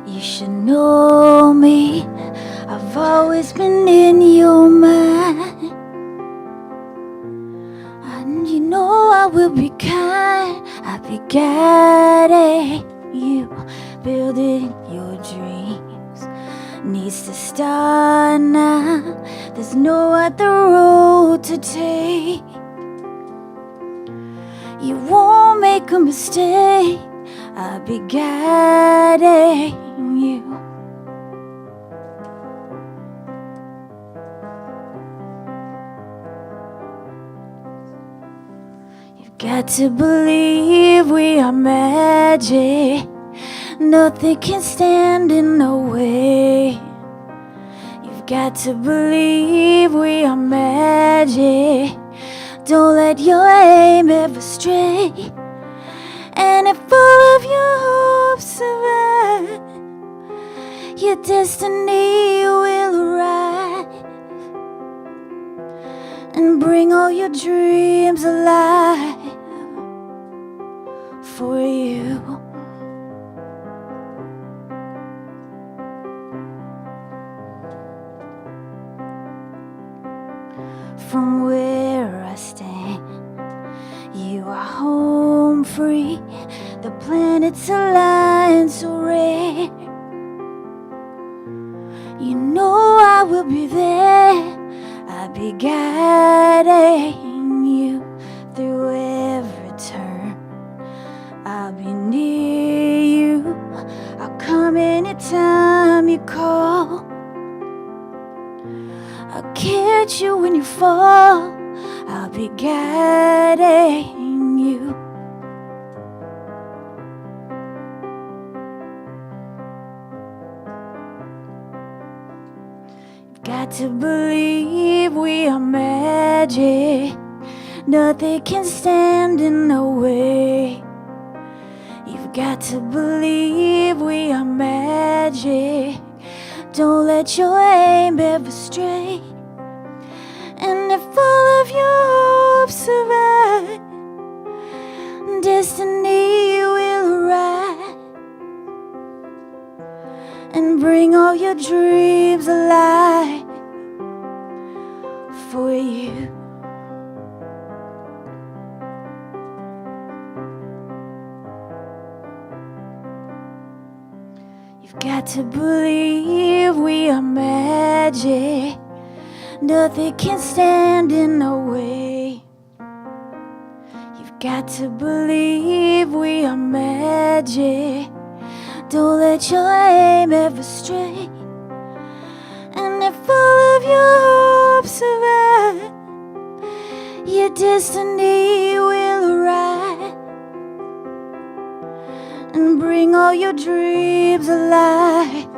Speaker 5: You should know me. I've always been in your mind. And you know I will be kind. I'll be guiding you, building your dreams. Needs to start now. There's no other road to take. You won't make a mistake. I'll be guiding you. You've Got to believe we are magic. Nothing can stand in the way. You've got to believe we are magic. Don't let your aim ever stray. And if all of your hopes survive, your destiny will arrive and bring all your dreams alive for you. From where I stand, you are home free. The planets align so rare. You know I will be there. I'll be guiding you through every turn. I'll be near you. I'll come anytime you call. I'll catch you when you fall. I'll be guiding you. You've got to believe we are magic. Nothing can stand in the way. You've got to believe we are magic. Don't let your aim ever stray. And if all of your hopes survive, destiny will arrive and bring all your dreams alive for you. You've got to believe we are magic. Nothing can stand in the way. You've got to believe we are magic. Don't let your aim ever stray. And if all of your hopes survive, your destiny will arrive and bring all your dreams alive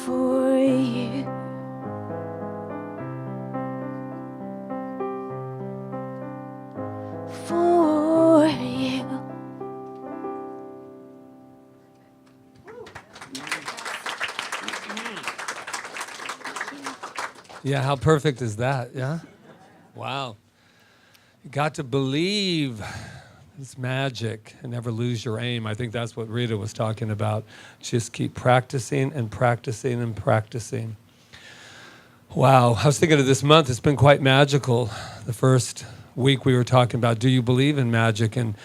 Speaker 5: for you. For you.
Speaker 4: Yeah, how perfect is that? Yeah? Wow. You got to believe it's magic and never lose your aim. I think that's what Rita was talking about. Just keep practicing and practicing and practicing. Wow. I was thinking of this month. It's been quite magical. The first week we were talking about, do you believe in magic? And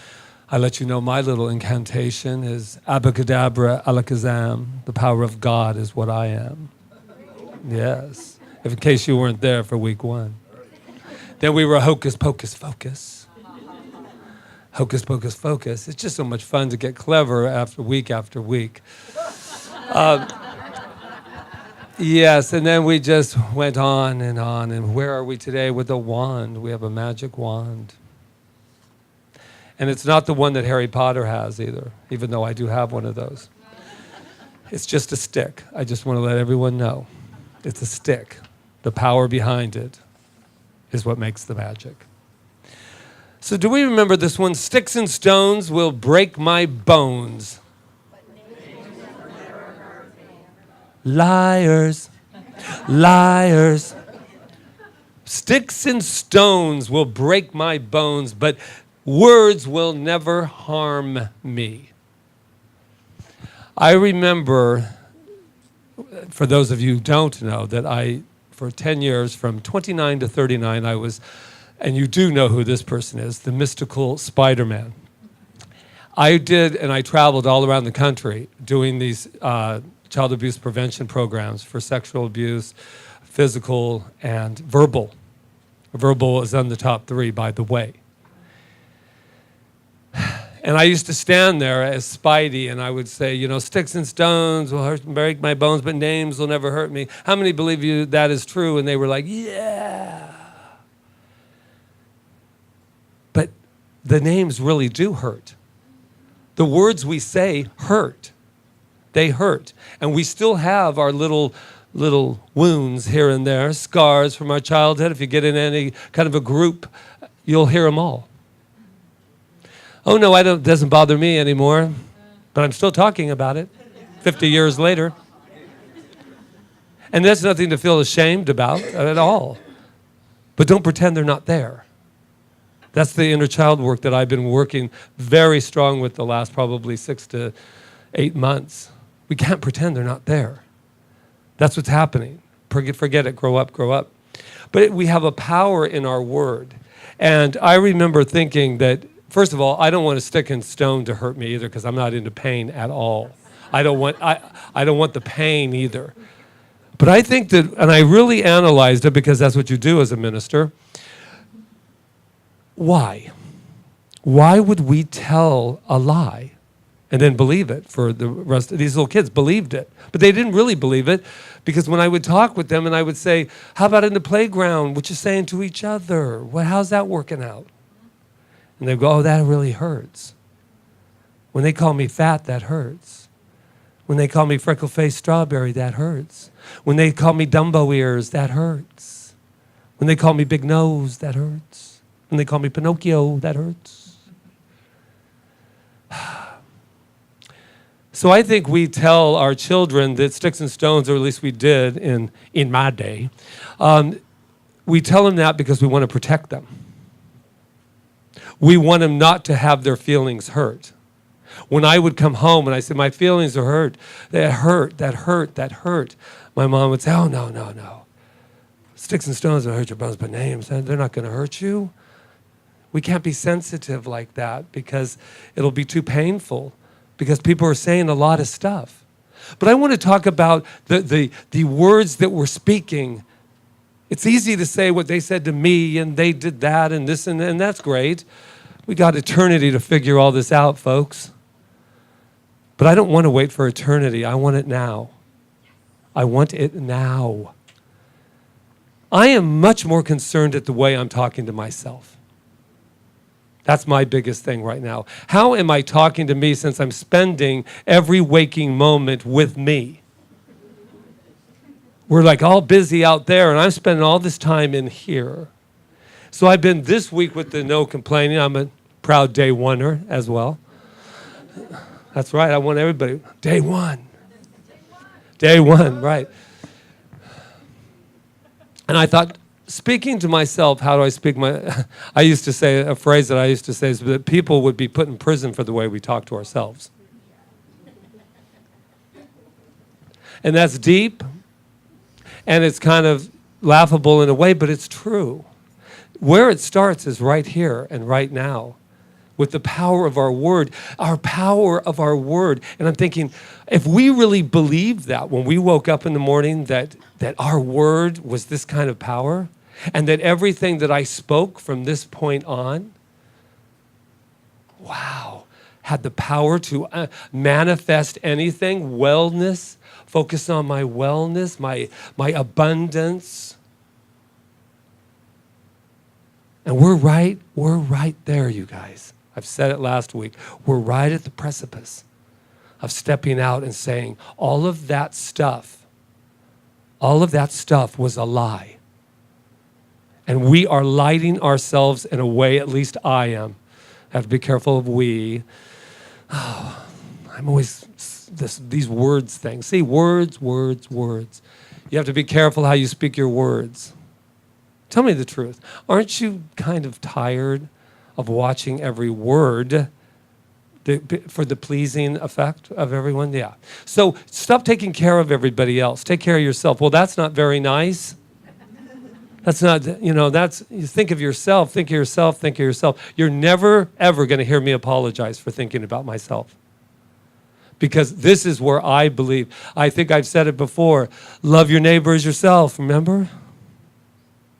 Speaker 4: I let you know my little incantation is abracadabra, alakazam. The power of God is what I am. Yes. If in case you weren't there for week one. Then we were hocus pocus focus. Hocus pocus focus. It's just so much fun to get clever after week. Yes, and then we just went on, and where are we today with a wand? We have a magic wand. And it's not the one that Harry Potter has either, even though I do have one of those. It's just a stick. I just want to let everyone know. It's a stick. The power behind it is what makes the magic. So do we remember this one? Sticks and stones will break my bones. Liars, liars. Sticks and stones will break my bones, but words will never harm me. I remember, for those of you who don't know, that for 10 years, from 29 to 39, I was, and you do know who this person is, the mystical Spider-Man. I traveled all around the country doing these child abuse prevention programs for sexual abuse, physical, and verbal. Verbal is on the top 3, by the way. And I used to stand there as Spidey, and I would say, sticks and stones will break my bones, but names will never hurt me. How many believe that is true? And they were like, yeah. the names really do hurt. The words we say hurt. They hurt. And we still have our little wounds here and there, scars from our childhood. If you get in any kind of a group, you'll hear them all. Oh no, it doesn't bother me anymore, but I'm still talking about it 50 years later. And that's nothing to feel ashamed about at all. But don't pretend they're not there. That's the inner child work that I've been working very strong with the last probably 6 to 8 months. We can't pretend they're not there. That's what's happening. Forget it, grow up, grow up. But we have a power in our word. And I remember thinking that, first of all, I don't want a stick and stone to hurt me either, because I'm not into pain at all. I don't want the pain either. But I think that, and I really analyzed it, because that's what you do as a minister. Why? Why would we tell a lie and then believe it? For the rest of these little kids believed it, but they didn't really believe it, because when I would talk with them and I would say, how about in the playground, what you're saying to each other? How's that working out? And they'd go, oh, that really hurts. When they call me fat, that hurts. When they call me freckle-faced strawberry, that hurts. When they call me Dumbo ears, that hurts. When they call me big nose, that hurts. When they call me Pinocchio, that hurts. So I think we tell our children that sticks and stones, or at least we did in my day, we tell them that because we want to protect them. We want them not to have their feelings hurt. When I would come home and I said, my feelings are hurt, that hurt, my mom would say, oh, no. Sticks and stones will hurt your bones, but names, they're not going to hurt you. We can't be sensitive like that, because it'll be too painful, because people are saying a lot of stuff. But I want to talk about the words that we're speaking. It's easy to say what they said to me, and they did that, and this, and that's great. We got eternity to figure all this out, folks. But I don't want to wait for eternity. I want it now. I want it now. I am much more concerned at the way I'm talking to myself. That's my biggest thing right now. How am I talking to me, since I'm spending every waking moment with me? We're like all busy out there, and I'm spending all this time in here. So I've been this week with the no complaining. I'm a proud day oneer as well. That's right. I want everybody. Day one. Day one, right. And I thought, speaking to myself, how do I speak I used to say, a phrase that I used to say is that people would be put in prison for the way we talk to ourselves. And that's deep, and it's kind of laughable in a way, but it's true. Where it starts is right here and right now, with the power of our word, our power of our word. And I'm thinking, if we really believed that when we woke up in the morning, that our word was this kind of power, and that everything that I spoke from this point on, wow, had the power to manifest anything, wellness, focus on my wellness, my abundance. And we're right there, you guys. I've said it last week. We're right at the precipice of stepping out and saying, all of that stuff was a lie. And we are lighting ourselves in a way, at least I am. I have to be careful of we. Oh, I'm always, these words things. See, words. You have to be careful how you speak your words. Tell me the truth. Aren't you kind of tired of watching every word for the pleasing effect of everyone? Yeah. So stop taking care of everybody else. Take care of yourself. Well, that's not very nice. That's not, you think of yourself, think of yourself. You're never, ever going to hear me apologize for thinking about myself. Because this is where I believe. I think I've said it before. Love your neighbor as yourself, remember?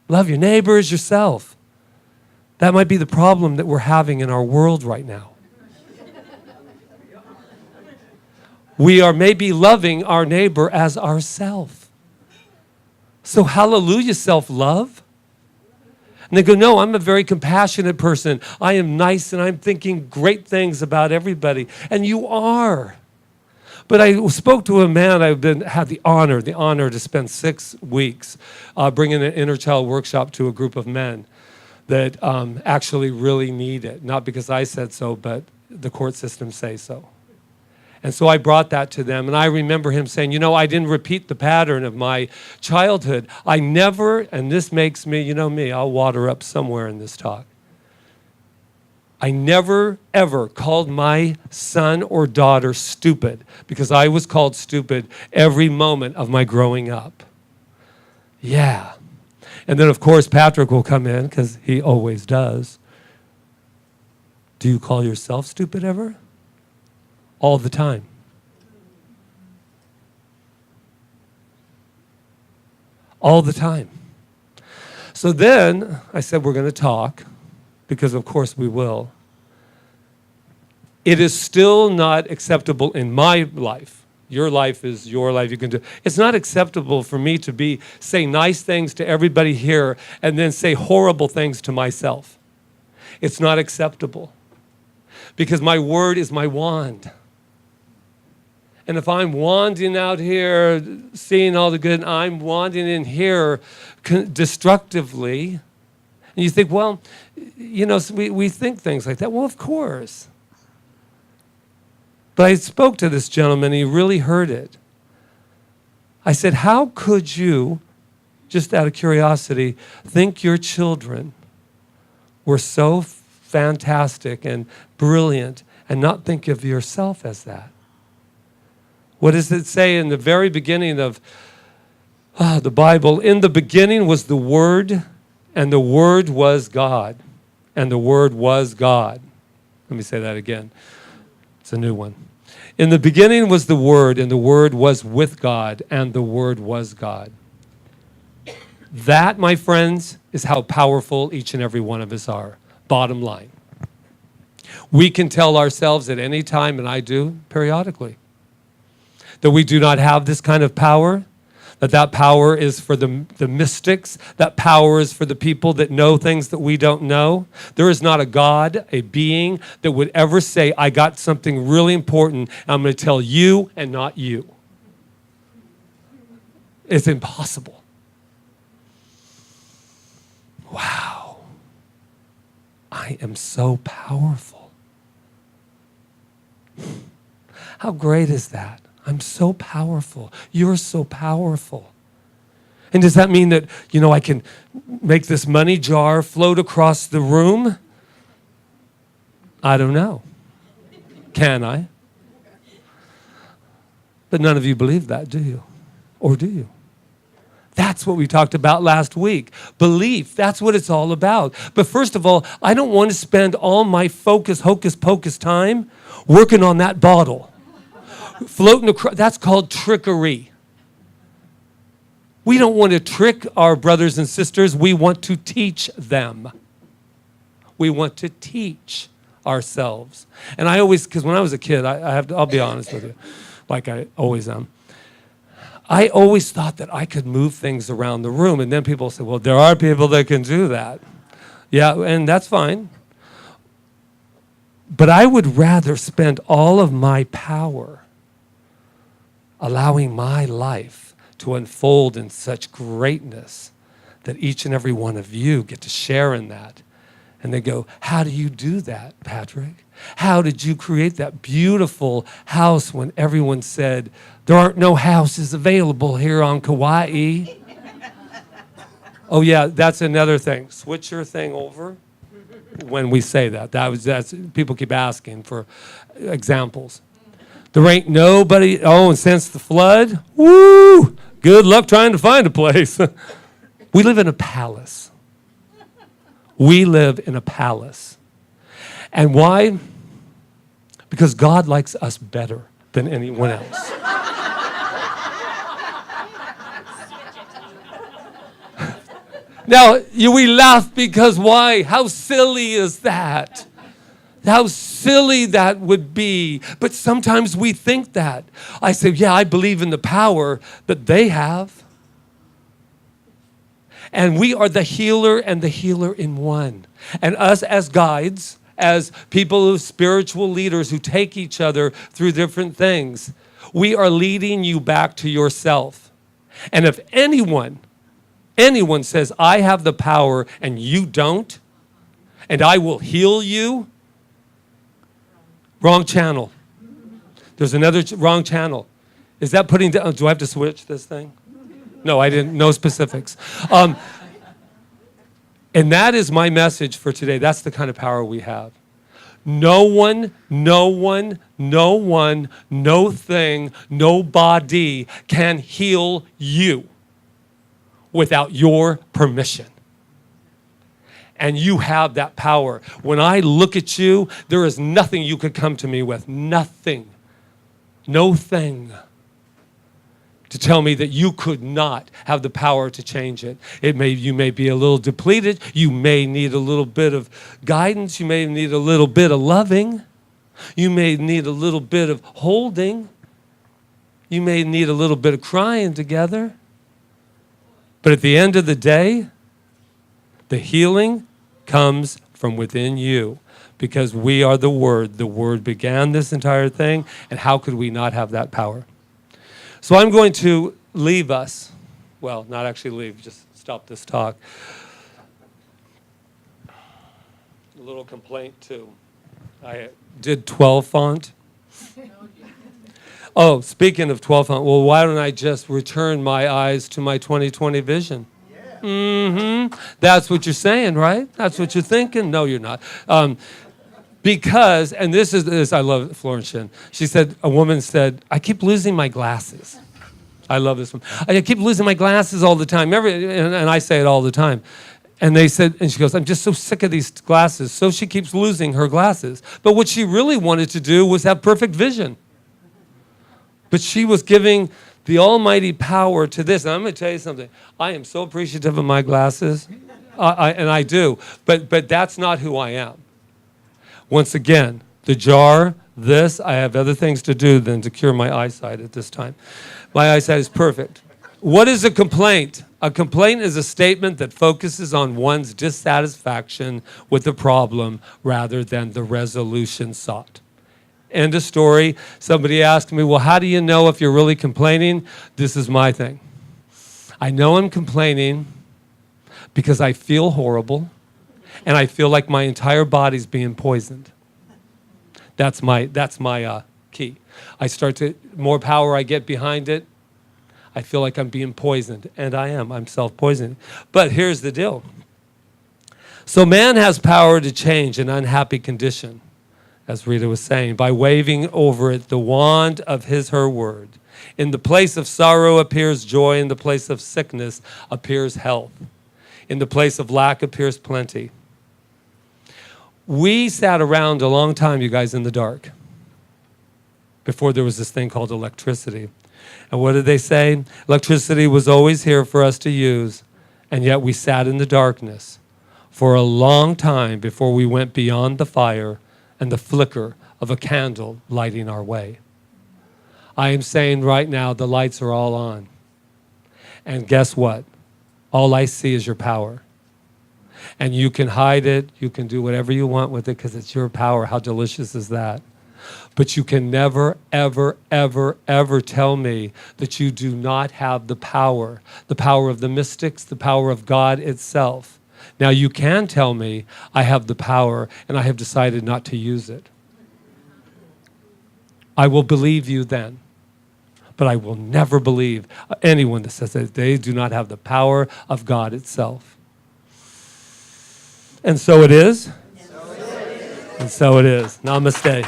Speaker 4: Love your neighbor as yourself. That might be the problem that we're having in our world right now. We are maybe loving our neighbor as ourself. So hallelujah, self-love. And they go, no, I'm a very compassionate person. I am nice and I'm thinking great things about everybody. And you are. But I spoke to a man. I've had the honor to spend 6 weeks bringing an inner child workshop to a group of men that actually really need it. Not because I said so, but the court systems say so. And so I brought that to them. And I remember him saying, I didn't repeat the pattern of my childhood. I never, and this makes me, me, I'll water up somewhere in this talk. I never, ever called my son or daughter stupid because I was called stupid every moment of my growing up. Yeah. And then, of course, Patrick will come in because he always does. Do you call yourself stupid ever? All the time. All the time. So then I said, we're going to talk. Because of course we will. It is still not acceptable in my life. Your life is your life. You can do. It's not acceptable for me to say nice things to everybody here and then say horrible things to myself. It's not acceptable. Because my word is my wand. And if I'm wanding out here, seeing all the good, and I'm wanding in here destructively, and you think, well, we think things like that. Well, of course. But I spoke to this gentleman, he really heard it. I said, how could you, just out of curiosity, think your children were so fantastic and brilliant and not think of yourself as that? What does it say in the very beginning of the Bible? In the beginning was the Word, and the Word was God, and the Word was God. Let me say that again. It's a new one. In the beginning was the Word, and the Word was with God, and the Word was God. That, my friends, is how powerful each and every one of us are. Bottom line. We can tell ourselves at any time, and I do periodically, that we do not have this kind of power, that power is for the mystics, that power is for the people that know things that we don't know. There is not a God, a being, that would ever say, I got something really important, and I'm going to tell you and not you. It's impossible. Wow. I am so powerful. How great is that? I'm so powerful. You're so powerful. And does that mean that, I can make this money jar float across the room? I don't know. Can I? But none of you believe that, do you? Or do you? That's what we talked about last week. Belief, that's what it's all about. But first of all, I don't want to spend all my hocus pocus time working on that bottle. Floating across, that's called trickery. We don't want to trick our brothers and sisters. We want to teach them. We want to teach ourselves. And I always, because when I was a kid, I'll be honest with you, like I always am. I always thought that I could move things around the room. And then people say, well, there are people that can do that. Yeah, and that's fine. But I would rather spend all of my power allowing my life to unfold in such greatness that each and every one of you get to share in that. And they go, how do you do that, Patrick? How did you create that beautiful house when everyone said, there aren't no houses available here on Kauai? Oh yeah, that's another thing. Switch your thing over when we say that. That's people keep asking for examples. There ain't nobody, and since the flood, woo, good luck trying to find a place. We live in a palace. We live in a palace. And why? Because God likes us better than anyone else. Now, we laugh because why? How silly is that? How silly that would be. But sometimes we think that. I say, yeah, I believe in the power that they have. And we are the healer and the healer in one. And us as guides, as people who spiritual leaders who take each other through different things, we are leading you back to yourself. And if anyone says, I have the power and you don't, and I will heal you, wrong channel. There's another wrong channel. Is that putting down, do I have to switch this thing? No, I didn't, no specifics. And that is my message for today. That's the kind of power we have. No one, no thing, nobody can heal you without your permission. And you have that power. When I look at you, there is nothing you could come to me with. Nothing. No thing. To tell me that you could not have the power to change it. You may be a little depleted. You may need a little bit of guidance. You may need a little bit of loving. You may need a little bit of holding. You may need a little bit of crying together. But at the end of the day, the healing comes from within you, because we are the Word. The Word began this entire thing, and how could we not have that power? So I'm going to leave us. Well, not actually leave, just stop this talk. A little complaint, too. I did 12 font. Oh, speaking of 12 font, well, why don't I just return my eyes to my 2020 vision? That's what you're saying, right? That's what you're thinking? No, you're not. Because, and this is this, I love Florence Shin. She said, a woman said, I keep losing my glasses. I love this one. I keep losing my glasses all the time. And I say it all the time. And they said, and she goes, I'm just so sick of these glasses. So she keeps losing her glasses. But what she really wanted to do was have perfect vision. But she was giving the almighty power to this. And I'm going to tell you something. I am so appreciative of my glasses. And I do. But that's not who I am. Once again, the jar, this, I have other things to do than to cure my eyesight at this time. My eyesight is perfect. What is a complaint? A complaint is a statement that focuses on one's dissatisfaction with the problem rather than the resolution sought. End of story. Somebody asked me, well, how do you know if you're really complaining? This is my thing. I know I'm complaining because I feel horrible. And I feel like my entire body's being poisoned. That's my key. I start to, more power I get behind it, I feel like I'm being poisoned. And I am. I'm self-poisoning. But here's the deal. So man has power to change an unhappy condition, as Rita was saying, by waving over it the wand of her word. In the place of sorrow appears joy. In the place of sickness appears health. In the place of lack appears plenty. We sat around a long time, you guys, in the dark before there was this thing called electricity. And what did they say? Electricity was always here for us to use, and yet we sat in the darkness for a long time before we went beyond the fire and the flicker of a candle lighting our way. I am saying right now, the lights are all on. And guess what? All I see is your power. And you can hide it, you can do whatever you want with it because it's your power. How delicious is that? But you can never, ever, ever, ever tell me that you do not have the power of the mystics, the power of God itself. Now you can tell me I have the power and I have decided not to use it. I will believe you then. But I will never believe anyone that says that they do not have the power of God itself. And so it is. And so it is. Namaste.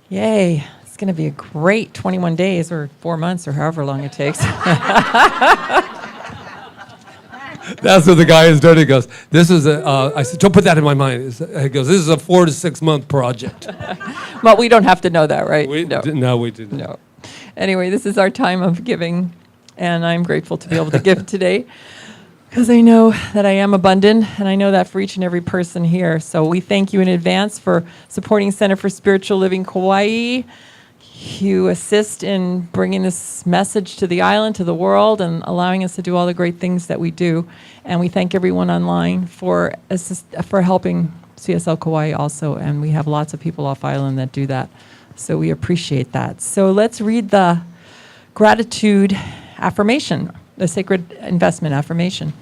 Speaker 3: Yay. It's going to be a great 21 days or 4 months or however long it takes.
Speaker 4: That's what the guy is doing. He goes, this is I said, don't put that in my mind. He goes, this is a 4 to 6 month project.
Speaker 3: Well, we don't have to know that, right?
Speaker 4: No, we didn't.
Speaker 3: No. Anyway, this is our time of giving, and I'm grateful to be able to give today because I know that I am abundant, and I know that for each and every person here. So we thank you in advance for supporting Center for Spiritual Living Kauai. you assist in bringing this message to the island, to the world, and allowing us to do all the great things that we do. And we thank everyone online for helping CSL Kauai also, and we have lots of people off island that do that. So we appreciate that. So let's read the gratitude affirmation, the sacred investment affirmation.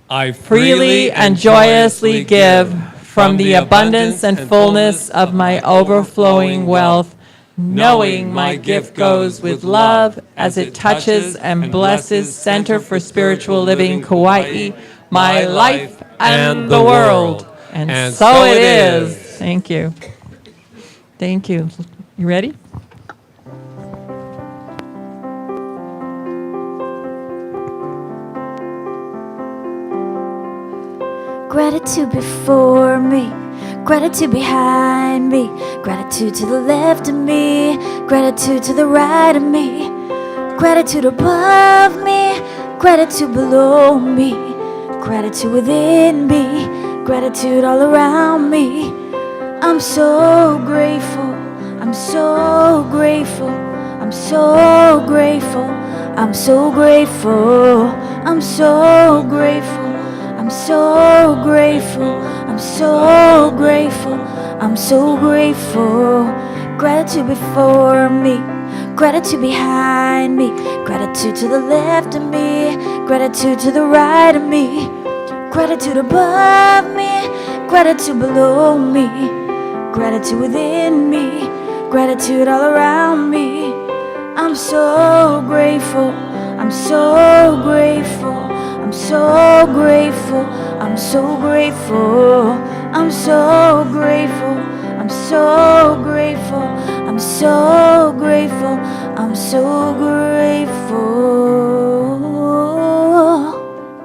Speaker 4: I
Speaker 3: Freely and joyously give from the abundance and fullness of my overflowing wealth, knowing my gift goes with love as it touches and blesses Center for Spiritual Living Kauai, my life and the world. And so it is. Thank you. Thank you. You ready?
Speaker 5: Gratitude before me, gratitude behind me, gratitude to the left of me, gratitude to the right of me, gratitude above me, gratitude below me, gratitude within me, gratitude all around me. I'm so grateful, I'm so grateful, I'm so grateful, I'm so grateful, I'm so grateful, I'm so grateful, I'm so grateful, I'm so grateful. Gratitude before me, gratitude behind me, gratitude to the left of me, gratitude to the right of me, gratitude above me, gratitude below me, gratitude within me, gratitude all around me. I'm so grateful, I'm so grateful, I'm so grateful, I'm so grateful, I'm so grateful, I'm so grateful, I'm so grateful, I'm so grateful.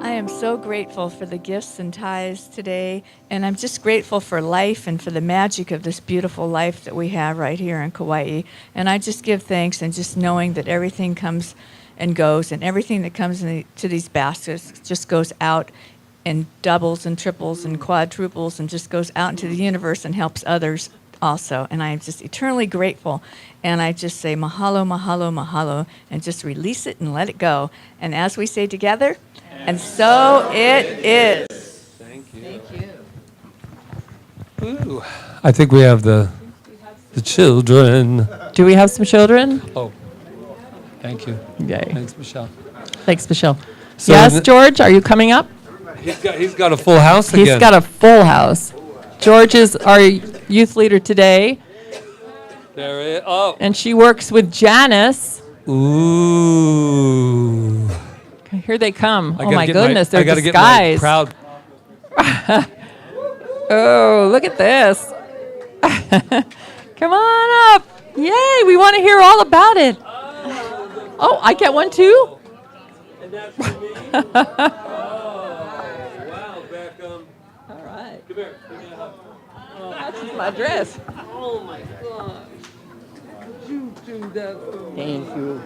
Speaker 6: I am so grateful for the gifts and tithes today, and I'm just grateful for life and for the magic of this beautiful life that we have right here in Kauai. And I just give thanks, and just knowing that everything comes and goes, and everything that comes into these baskets just goes out and doubles and triples and quadruples and just goes out into the universe and helps others also. And I am just eternally grateful. And I just say mahalo, mahalo, mahalo, and just release it and let it go. And as we say together, and so it is.
Speaker 4: Thank you. Ooh, I think we have the children.
Speaker 3: Do we have some children?
Speaker 4: Oh, thank you.
Speaker 3: Yay.
Speaker 4: Thanks, Michelle.
Speaker 3: Thanks, Michelle.
Speaker 4: So
Speaker 3: yes, George, are you coming up?
Speaker 4: He's got a full house again.
Speaker 3: He's got a full house. George is our youth leader today.
Speaker 4: There it is. Oh.
Speaker 3: And she works with Janice.
Speaker 4: Ooh.
Speaker 3: Here they come.
Speaker 4: I
Speaker 3: Oh
Speaker 4: gotta
Speaker 3: my
Speaker 4: get
Speaker 3: goodness,
Speaker 4: I
Speaker 3: they're
Speaker 4: gotta get my
Speaker 3: disguised.
Speaker 4: crowd.
Speaker 3: Oh, look at this. Come on up. Yay, we want to hear all about it. Oh, I get one too?
Speaker 4: And that's for me. Oh, wow, Beckham.
Speaker 3: All right.
Speaker 4: Come here. Give me a hug.
Speaker 3: Oh, that's my dress.
Speaker 4: Oh my God. You do that for me.
Speaker 3: Thank you.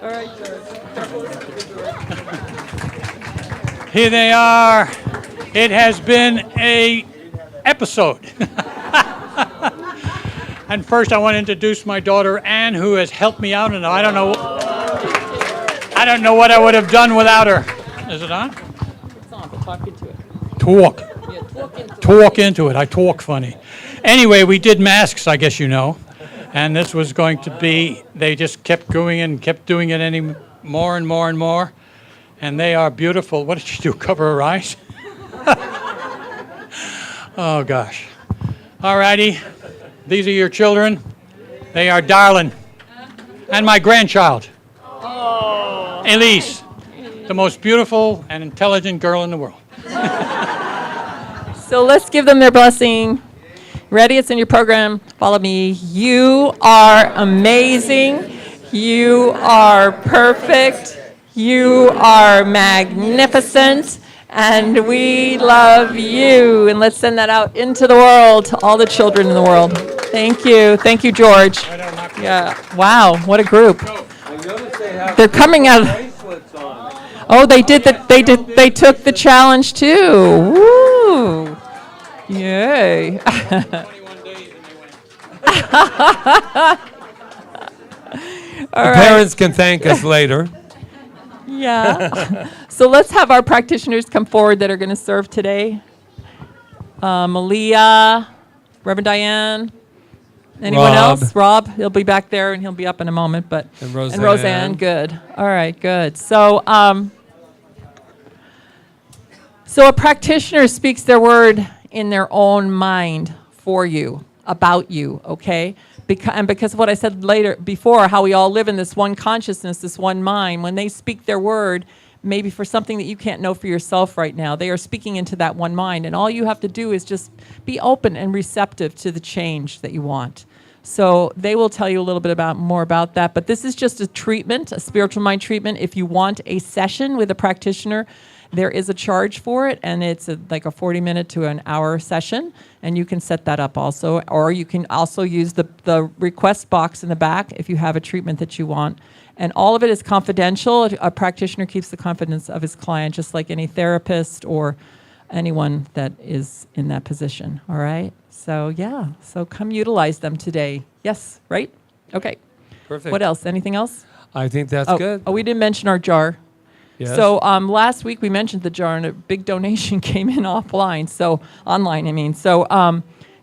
Speaker 3: All right, George.
Speaker 7: Here they are. It has been a episode. And first I want to introduce my daughter Anne, who has helped me out, and I don't know what I would have done without her. Is it on?
Speaker 3: It's on, but talk into it.
Speaker 7: Talk.
Speaker 3: Yeah, talk into it.
Speaker 7: Talk into it. I talk funny. Anyway, we did masks, I guess you know. And this was going to be, they just kept going and kept doing it any more and more and more. And they are beautiful. What did she do, cover her eyes? Oh, gosh. All righty. These are your children. They are darling. And my grandchild, Elise, the most beautiful and intelligent girl in the world.
Speaker 3: So let's give them their blessing. Ready? It's in your program. Follow me. You are amazing. You are perfect. You are magnificent. And we love you. And let's send that out into the world to all the children in the world. Thank you. Thank you, George. Yeah. Wow. What a group. They're coming out. Oh, they did that. They took the challenge too. Woo. Yay.
Speaker 7: 21 days and they went.
Speaker 3: All right.
Speaker 4: Parents can thank us later.
Speaker 3: Yeah. So let's have our practitioners come forward that are going to serve today. Malia, Reverend Diane. Anyone
Speaker 4: Rob.
Speaker 3: else? Rob, he'll be back there and he'll be up in a moment. But
Speaker 4: And Roseanne.
Speaker 3: And Roseanne, good. All right, good. So, so a practitioner speaks their word in their own mind for you, about you, okay? Because of what I said before, how we all live in this one consciousness, this one mind, when they speak their word, maybe for something that you can't know for yourself right now, they are speaking into that one mind. And all you have to do is just be open and receptive to the change that you want. So they will tell you a little bit more about that. But this is just a treatment, a spiritual mind treatment. If you want a session with a practitioner, there is a charge for it, and it's like a 40-minute to an hour session, and you can set that up also. Or you can also use the request box in the back if you have a treatment that you want. And all of it is confidential. A practitioner keeps the confidence of his client, just like any therapist or anyone that is in that position, all right? So, yeah, so come utilize them today. Yes, right? Okay.
Speaker 4: Perfect.
Speaker 3: What else? Anything else?
Speaker 4: I think that's good.
Speaker 3: Oh, we didn't mention our jar.
Speaker 4: Yes.
Speaker 3: So last week we mentioned the jar, and a big donation came in online. So online, I mean. So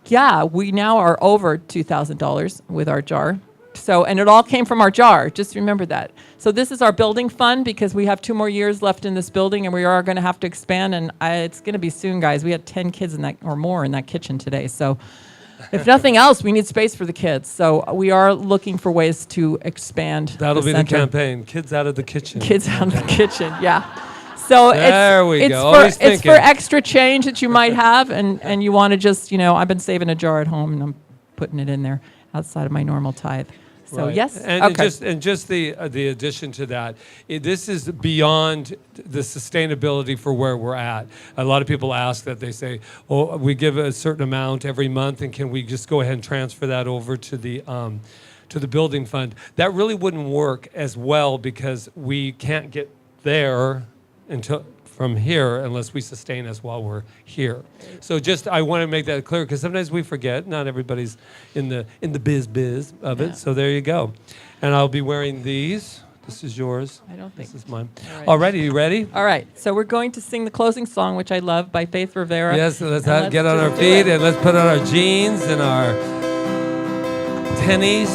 Speaker 3: yeah, we now are over $2,000 with our jar. So, and it all came from our jar. Just remember that. So this is our building fund, because we have 2 more years left in this building, and we are going to have to expand. And it's going to be soon, guys. We had 10 kids in that or more in that kitchen today. So if nothing else, we need space for the kids. So we are looking for ways to expand.
Speaker 4: That'll be the
Speaker 3: center.
Speaker 4: campaign. Kids out of the kitchen.
Speaker 3: Kids out of the kitchen, yeah. So
Speaker 4: There we
Speaker 3: it's
Speaker 4: go.
Speaker 3: for
Speaker 4: Always
Speaker 3: it's for
Speaker 4: thinking.
Speaker 3: extra change that you might have, and you want to just, I've been saving a jar at home, and I'm putting it in there outside of my normal tithe. So
Speaker 4: Right.
Speaker 3: yes,
Speaker 4: and
Speaker 3: okay.
Speaker 4: just the addition to that, this is beyond the sustainability for where we're at. A lot of people ask that. They say, "Oh, we give a certain amount every month, and can we just go ahead and transfer that over to the building fund?" That really wouldn't work as well, because we can't get there until from here unless we sustain us while we're here. So I want to make that clear, because sometimes we forget. Not everybody's in the biz of it. So there you go. And I'll be wearing these. This is yours.
Speaker 3: I don't think.
Speaker 4: This is mine.
Speaker 3: All right.
Speaker 4: Alrighty, you ready?
Speaker 3: All right, so we're going to sing the closing song, which I love, by Faith Rivera.
Speaker 4: Yes, so let's
Speaker 3: And
Speaker 4: get on
Speaker 3: just
Speaker 4: our
Speaker 3: do
Speaker 4: feet,
Speaker 3: it.
Speaker 4: and let's put on our jeans and our tennies.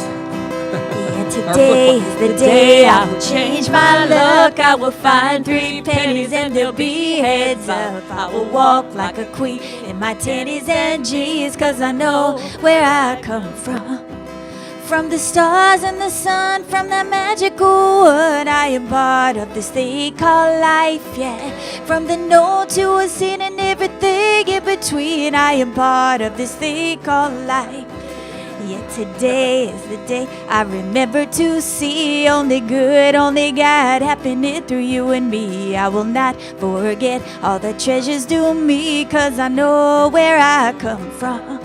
Speaker 5: And today is the day I will change my luck. I will find 3 pennies and they'll be heads up. I will walk like a queen in my tennies and jeans, 'cause I know where I come from. From the stars and the sun, from that magical wood, I am part of this thing called life, yeah. From the known to a sin and everything in between, I am part of this thing called life. Yeah, today is the day I remember to see only good, only God happening through you and me. I will not forget all the treasures due me, 'cause I know where I come from.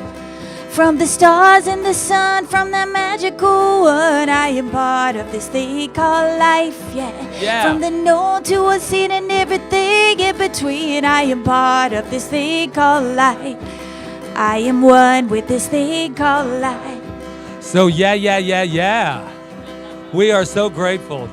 Speaker 5: From the stars and the sun, from that magical wood, I am part of this thing called life, yeah. From the known to unseen and everything in between, I am part of this thing called life. I am one with this thing called life.
Speaker 4: So yeah. We are so grateful.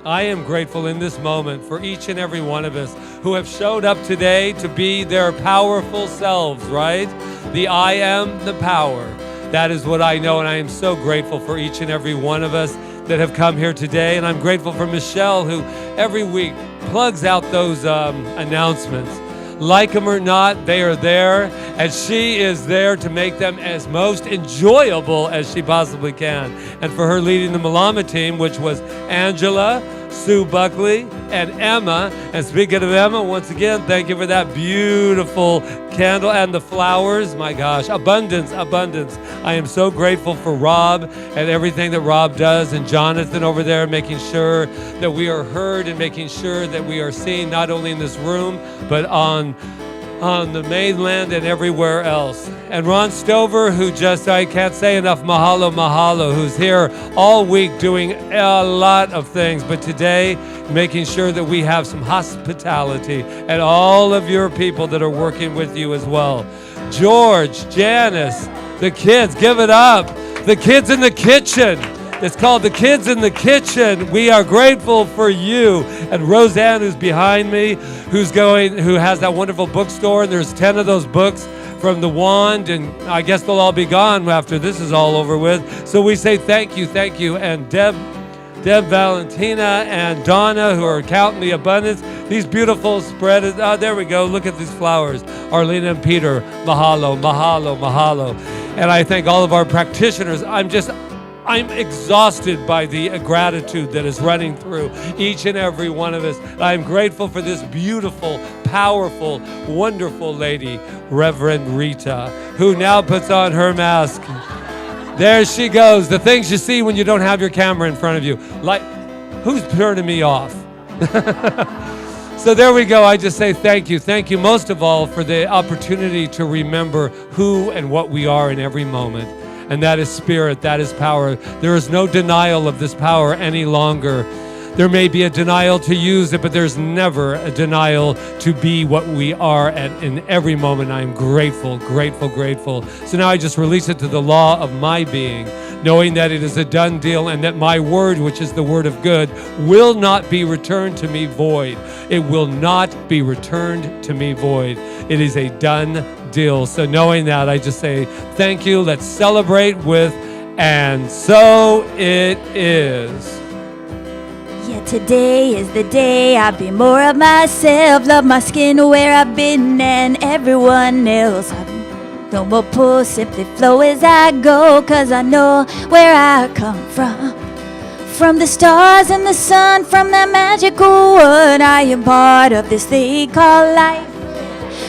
Speaker 4: I am grateful in this moment for each and every one of us who have showed up today to be their powerful selves, right? The I am the power. That is what I know, and I am so grateful for each and every one of us that have come here today. And I'm grateful for Michelle, who every week plugs out those announcements. Like them or not, they are there, and she is there to make them as most enjoyable as she possibly can. And for her leading the Malama team, which was Angela, Sue Buckley, and Emma. And speaking of Emma, once again, thank you for that beautiful candle and the flowers. My gosh, abundance. I am so grateful for Rob and everything that Rob does, and Jonathan over there making sure that we are heard and making sure that we are seen not only in this room, but on the mainland and everywhere else. And Ron Stover, who I can't say enough, mahalo, who's here all week doing a lot of things, but today making sure that we have some hospitality, and all of your people that are working with you as well. George, Janice, the kids, give it up. The kids in the kitchen. It's called The Kids in the Kitchen. We are grateful for you. And Roseanne, who's behind me, who has that wonderful bookstore, and there's 10 of those books from the wand, and I guess they'll all be gone after this is all over with. So we say thank you. And Deb Valentina and Donna, who are counting the abundance. These beautiful spread. There we go. Look at these flowers. Arlene and Peter, mahalo, mahalo, mahalo. And I thank all of our practitioners. I'm exhausted by the gratitude that is running through each and every one of us. I'm grateful for this beautiful, powerful, wonderful lady, Reverend Rita, who now puts on her mask. There she goes. The things you see when you don't have your camera in front of you. Like, who's turning me off? So there we go. I just say thank you. Thank you most of all for the opportunity to remember who and what we are in every moment. And that is spirit, that is power. There is no denial of this power any longer. There may be a denial to use it, but there's never a denial to be what we are in every moment. I am grateful, grateful, grateful. So now I just release it to the law of my being, knowing that it is a done deal and that my word, which is the word of good, will not be returned to me void. It will not be returned to me void. It is a done deal. So knowing that, I just say thank you. Let's celebrate with, and so it is.
Speaker 5: Yeah, today is the day I be more of myself. Love my skin where I've been and everyone else. No more pull, simply flow as I go, 'cause I know where I come from. From the stars and the sun, from that magical world, I am part of this thing called life.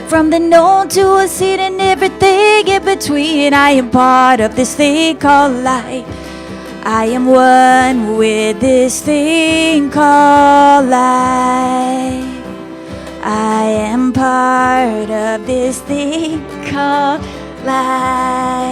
Speaker 5: From the known to a seed and everything in between, I am part of this thing called life. I am one with this thing called life. I am part of this thing called life.